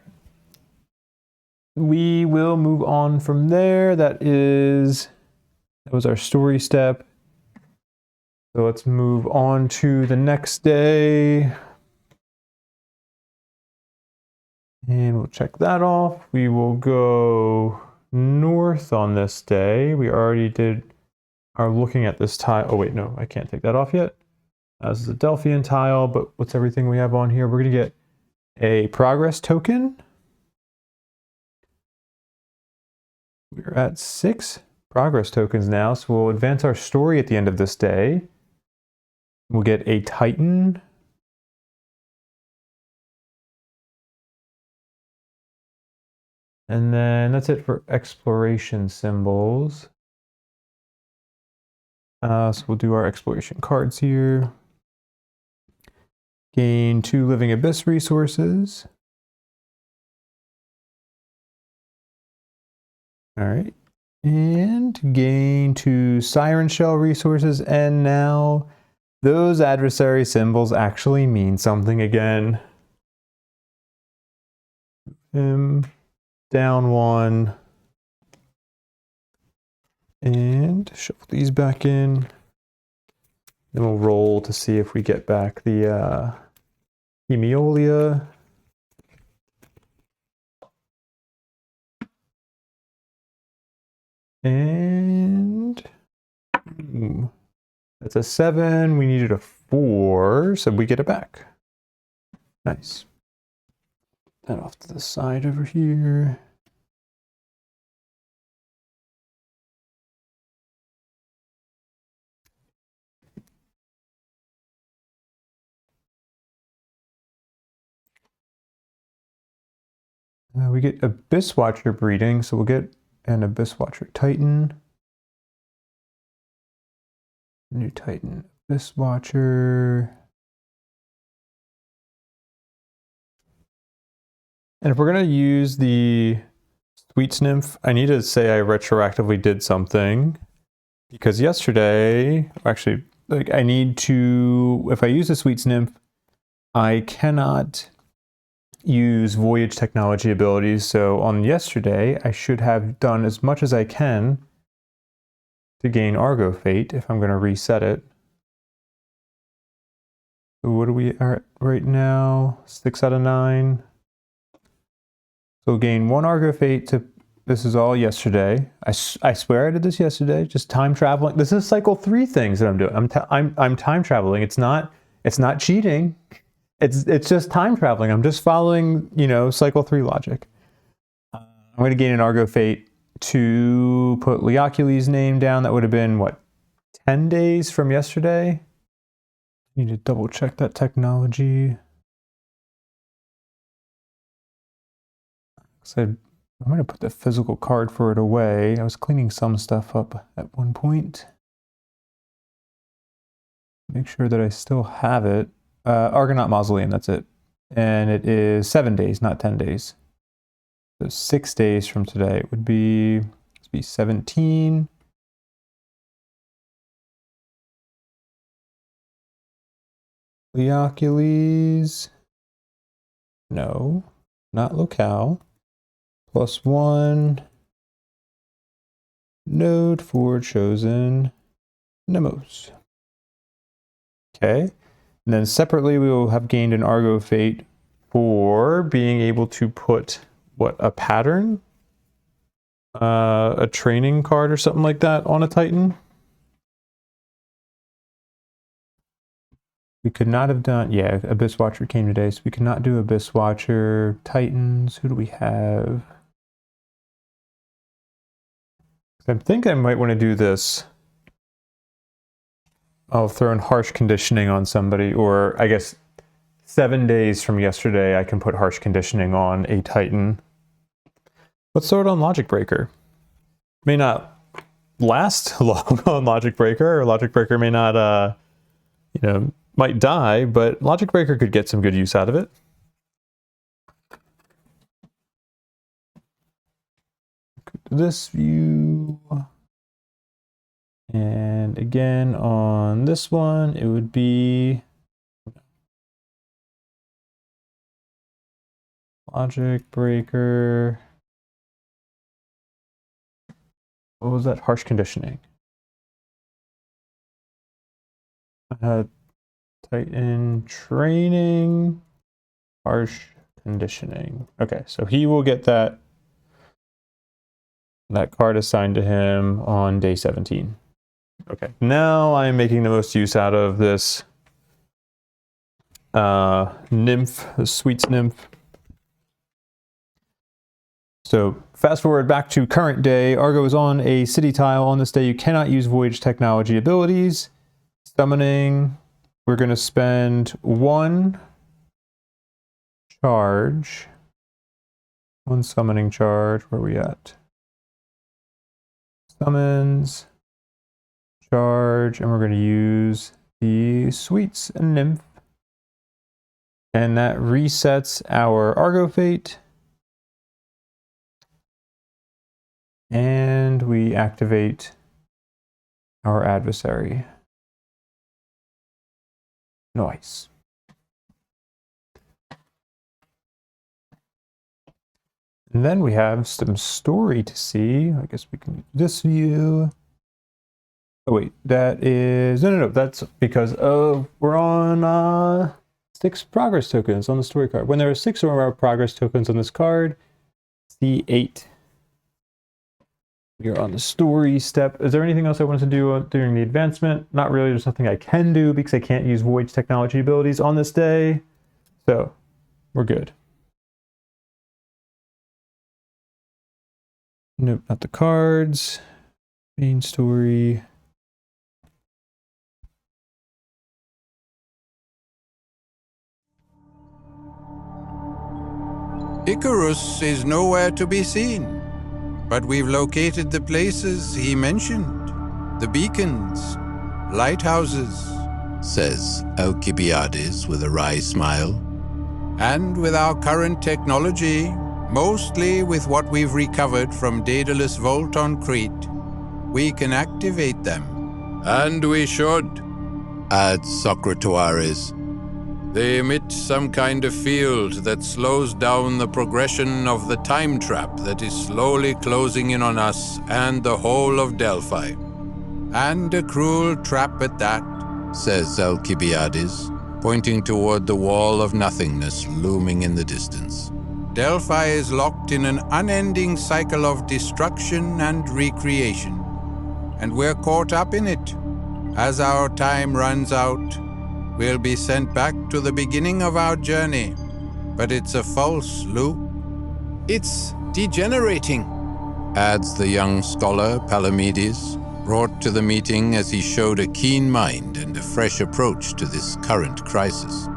We will move on from there. That was our story step. So let's move on to the next day. And we'll check that off. We will go north on this day. We already are looking at this tile. Oh wait, no, I can't take that off yet. This is a Delphian tile, but what's everything we have on here? We're gonna get a progress token. We're at 6 progress tokens now, so we'll advance our story at the end of this day. We'll get a Titan. And then that's it for exploration symbols. So we'll do our exploration cards here. Gain 2 Living Abyss resources. All right. And gain 2 Siren Shell resources. And now those adversary symbols actually mean something again. Down 1. And shuffle these back in. Then we'll roll to see if we get back the Hemiolia. And that's a 7. We needed a 4, so we get it back. Nice. That off to the side over here. We get Abyss Watcher breeding, so we'll get an Abyss Watcher Titan. New Titan Abyss Watcher. And if we're going to use the Sweets Nymph, I need to say I retroactively did something. Because yesterday, actually, like I need to, if I use the Sweets Nymph, I cannot use voyage technology abilities. So on yesterday, I should have done as much as I can to gain Argo Fate if I'm going to reset it. So what are we at right now? 6 out of 9. So gain 1 Argo Fate to, this is all yesterday. I swear I did this yesterday, just time traveling. This is cycle 3 things that I'm doing. I'm time traveling. It's not cheating. It's just time traveling. I'm just following, you know, cycle 3 logic. I'm going to gain an Argo Fate to put Leocules' name down. That would have been, what, 10 days from yesterday? Need to double check that technology. So I'm going to put the physical card for it away. I was cleaning some stuff up at one point. Make sure that I still have it. Argonaut Mausoleum, that's it. And it is 7 days, not 10 days. So 6 days from today. It would be 17. Leocules. No, not locale. +1. Node for chosen Nemos. Okay. And then separately, we will have gained an Argo Fate for being able to put, what, a pattern? a training card or something like that on a Titan. We could not have done, yeah, Abyss Watcher came today, so we could not do Abyss Watcher. Titans, who do we have? I think I might want to do this. I'll throw in harsh conditioning on somebody, or I guess 7 days from yesterday, I can put harsh conditioning on a Titan. Let's throw it on Logic Breaker. May not last long on Logic Breaker, or Logic Breaker may not, might die, but Logic Breaker could get some good use out of it. This view. And again, on this one, it would be Logic Breaker. What was that? Harsh conditioning. Titan training, harsh conditioning. Okay, so he will get that card assigned to him on day 17. Okay, now I'm making the most use out of this nymph, the sweets nymph. So fast forward back to current day. Argo is on a city tile. On this day, you cannot use Voyage technology abilities. Summoning, we're going to spend 1 charge. 1 summoning charge. Where are we at? Summons, charge, and we're going to use the sweets and nymph. And that resets our Argo fate. And we activate our adversary. Nice. And then we have some story to see. I guess we can do this view. Oh wait, that is, no, that's because we're on 6 progress tokens on the story card. When there are 6 or more progress tokens on this card, see 8. You're on the story step. Is there anything else I wanted to do during the advancement? Not really. There's nothing I can do because I can't use Voyage technology abilities on this day. So we're good. Nope, not the cards. Main story. Icarus is nowhere to be seen. But we've located the places he mentioned. The beacons, lighthouses, says Alcibiades with a wry smile. And with our current technology, mostly with what we've recovered from Daedalus Vault on Crete, we can activate them. And we should, adds Socratoires. They emit some kind of field that slows down the progression of the time trap that is slowly closing in on us and the whole of Delphi. And a cruel trap at that, says Alcibiades, pointing toward the wall of nothingness looming in the distance. Delphi is locked in an unending cycle of destruction and recreation, and we're caught up in it. As our time runs out, we'll be sent back to the beginning of our journey, but it's a false loop. It's degenerating, adds the young scholar Palamedes, brought to the meeting as he showed a keen mind and a fresh approach to this current crisis.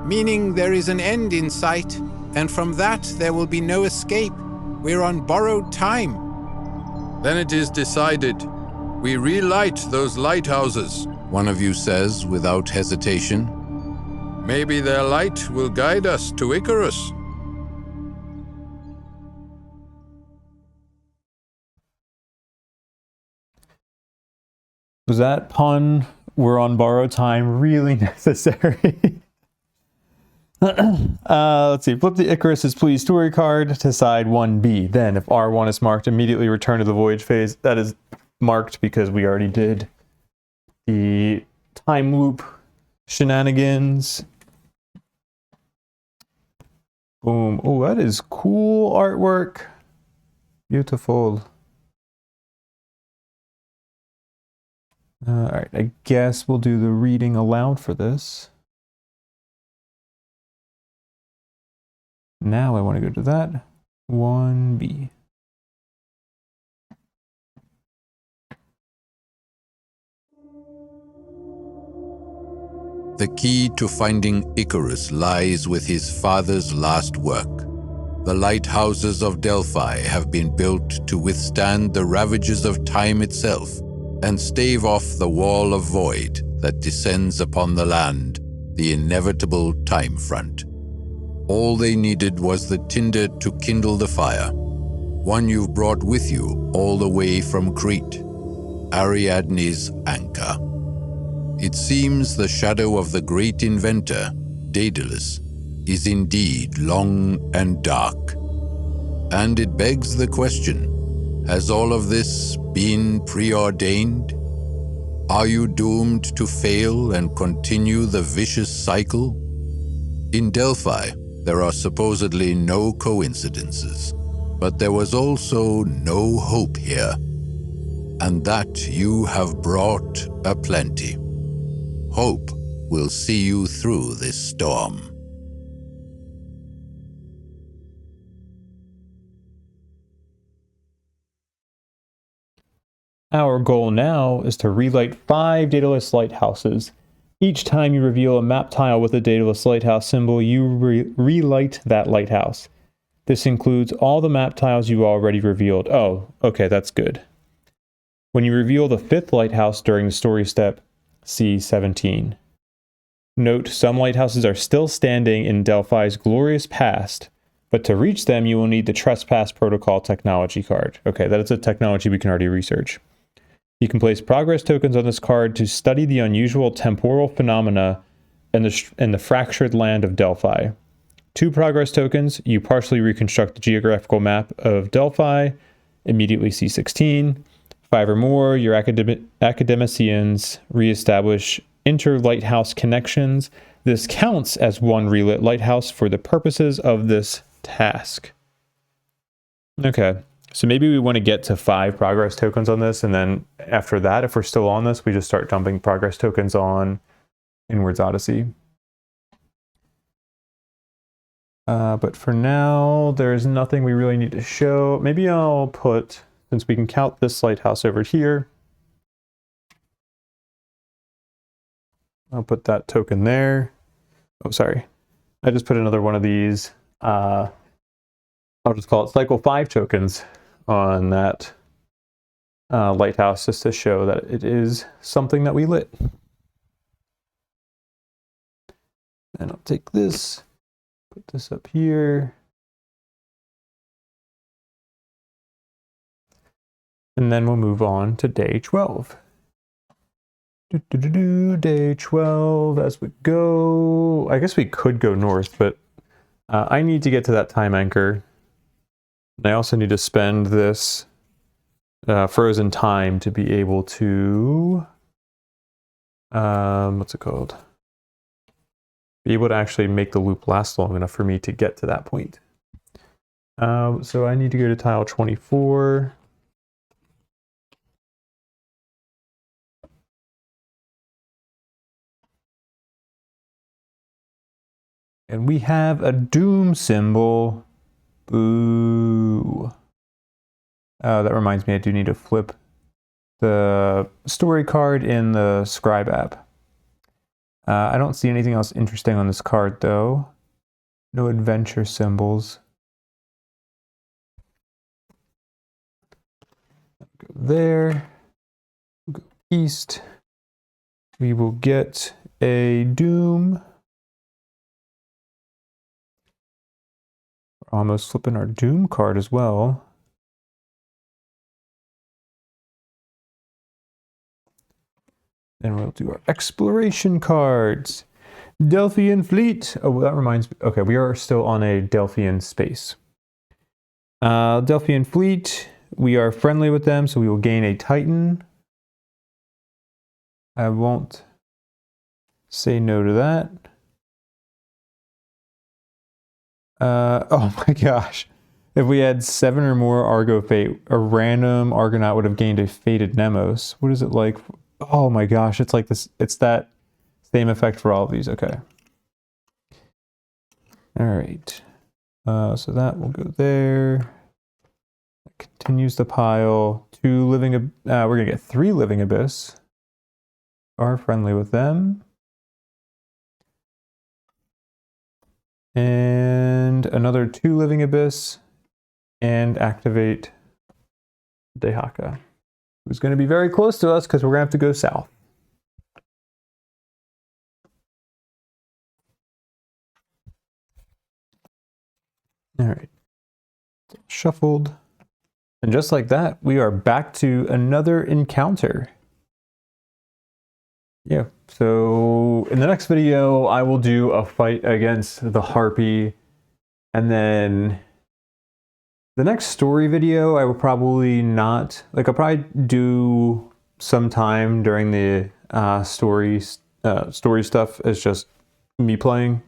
Meaning there is an end in sight, and from that there will be no escape. We're on borrowed time. Then it is decided. We relight those lighthouses, one of you says without hesitation. Maybe their light will guide us to Icarus. Was that pun, we're on borrowed time, really necessary? Let's see. Flip the Icarus's Plea story card to side 1B. Then, if R1 is marked, immediately return to the voyage phase. That is marked because we already did the time loop shenanigans. Boom. Oh, that is cool artwork. Beautiful. All right, I guess we'll do the reading aloud for this. Now I want to go to that. 1B. The key to finding Icarus lies with his father's last work. The lighthouses of Delphi have been built to withstand the ravages of time itself and stave off the wall of void that descends upon the land, the inevitable time front. All they needed was the tinder to kindle the fire, one you've brought with you all the way from Crete, Ariadne's anchor. It seems the shadow of the great inventor, Daedalus, is indeed long and dark. And it begs the question, has all of this been preordained? Are you doomed to fail and continue the vicious cycle? In Delphi, there are supposedly no coincidences, but there was also no hope here, and that you have brought aplenty. Hope will see you through this storm. Our goal now is to relight 5 Daedalus lighthouses. Each time you reveal a map tile with a Daedalus lighthouse symbol, you relight that lighthouse. This includes all the map tiles you already revealed. Oh, okay, that's good. When you reveal the 5th lighthouse during the story step, see 17. Note, some lighthouses are still standing in Delphi's glorious past, but to reach them, you will need the Trespass protocol technology card. Okay, that is a technology we can already research. You can place progress tokens on this card to study the unusual temporal phenomena in the fractured land of Delphi. 2 progress tokens, you partially reconstruct the geographical map of Delphi, immediately see 16. 5 or more, your academicians reestablish inter-lighthouse connections. This counts as 1 relit lighthouse for the purposes of this task. Okay, so maybe we want to get to 5 progress tokens on this, and then after that, if we're still on this, we just start dumping progress tokens on Inwards Odyssey. But for now, there's nothing we really need to show. Maybe I'll put, since we can count this lighthouse over here, I'll put that token there. Oh, sorry. I just put another one of these. I'll just call it cycle 5 tokens on that lighthouse, just to show that it is something that we lit. And I'll take this, put this up here. And then we'll move on to day 12. Day 12 as we go. I guess we could go north, but I need to get to that time anchor. And I also need to spend this frozen time to be able to, what's it called? Be able to actually make the loop last long enough for me to get to that point. So I need to go to tile 24. And we have a doom symbol. Boo. That reminds me, I do need to flip the story card in the scribe app. I don't see anything else interesting on this card, though. No adventure symbols. Go there. Go east. We will get a doom. We're almost flipping our doom card as well. Then we'll do our exploration cards. Delphian fleet. Oh, that reminds me. Okay, we are still on a Delphian space. Delphian fleet. We are friendly with them, so we will gain a Titan. I won't say no to that. Oh my gosh. If we had 7 or more Argo Fate, a random Argonaut would have gained a Fated Nemos. What is it like Oh my gosh, it's like this. It's that same effect for all of these. Okay. All right. So that will go there. Continues the pile. We're gonna get 3 living abyss. Are friendly with them. And another 2 living abyss. And activate Dehaka, who's going to be very close to us because we're going to have to go south. All right. Shuffled. And just like that, we are back to another encounter. Yeah, so in the next video, I will do a fight against the Harpy. And then the next story video, I will probably not, like I'll probably do sometime during the story stuff as just me playing.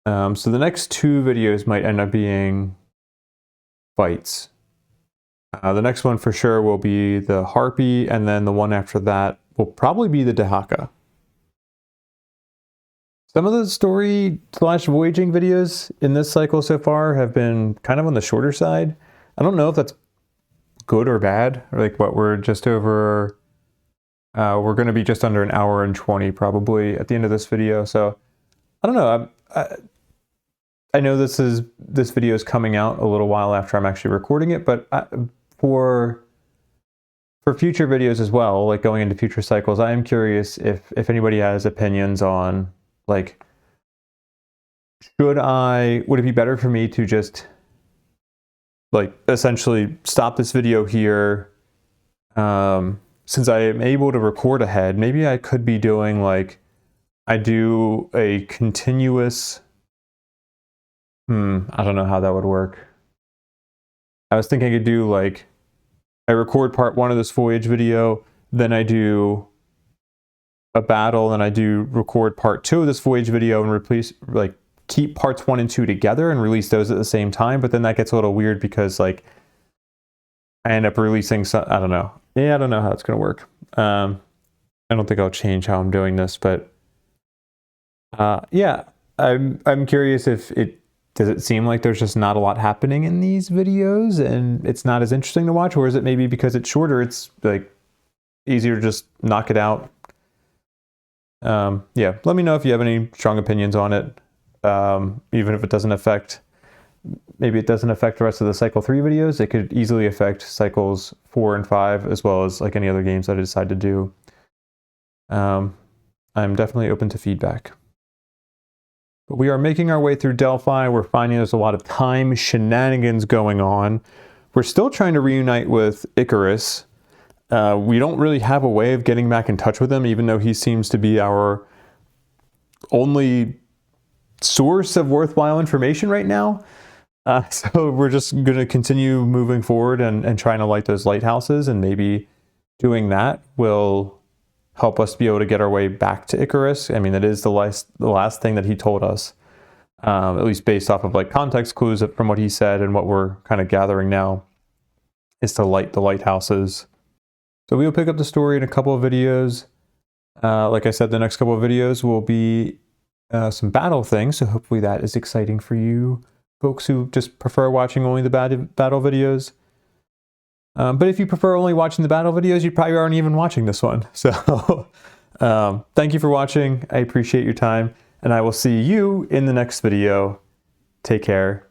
So the next 2 videos might end up being fights. The next one for sure will be the Harpy, and then the one after that will probably be the Dehaka. Some of the story/voyaging videos in this cycle so far have been kind of on the shorter side. I don't know if that's good or bad, or like what we're just over. We're going to be just under 1 hour and 20 probably at the end of this video. So I don't know. I know this video is coming out a little while after I'm actually recording it, but for future videos as well, like going into future cycles, I am curious if anybody has opinions on, like, would it be better for me to just, like, essentially stop this video here, since I am able to record ahead? Maybe I could be doing, like, I do a continuous, I don't know how that would work. I was thinking I could do, like, I record part 1 of this voyage video, then I do a battle, and I do record part 2 of this voyage video and keep parts 1 and 2 together and release those at the same time. But then that gets a little weird because, like, I end up releasing some, I don't know. Yeah, I don't know how it's going to work. I don't think I'll change how I'm doing this, but yeah, I'm curious if does it seem like there's just not a lot happening in these videos and it's not as interesting to watch, or is it maybe because it's shorter, it's like easier to just knock it out? Yeah, let me know if you have any strong opinions on it. Even if it doesn't affect, maybe it doesn't affect the rest of the cycle 3 videos, it could easily affect cycles 4 and 5, as well as like any other games that I decide to do. I'm definitely open to feedback. But we are making our way through Delphi. We're finding there's a lot of time shenanigans going on. We're still trying to reunite with Icarus. We don't really have a way of getting back in touch with him, even though he seems to be our only source of worthwhile information right now. So we're just going to continue moving forward and trying to light those lighthouses, and maybe doing that will help us be able to get our way back to Icarus. I mean, it is the last thing that he told us, at least based off of like context clues from what he said and what we're kind of gathering now, is to light the lighthouses. So we'll pick up the story in a couple of videos. Like I said, the next couple of videos will be some battle things, so hopefully that is exciting for you folks who just prefer watching only the battle videos. But if you prefer only watching the battle videos, you probably aren't even watching this one. So thank you for watching. I appreciate your time, and I will see you in the next video. Take care.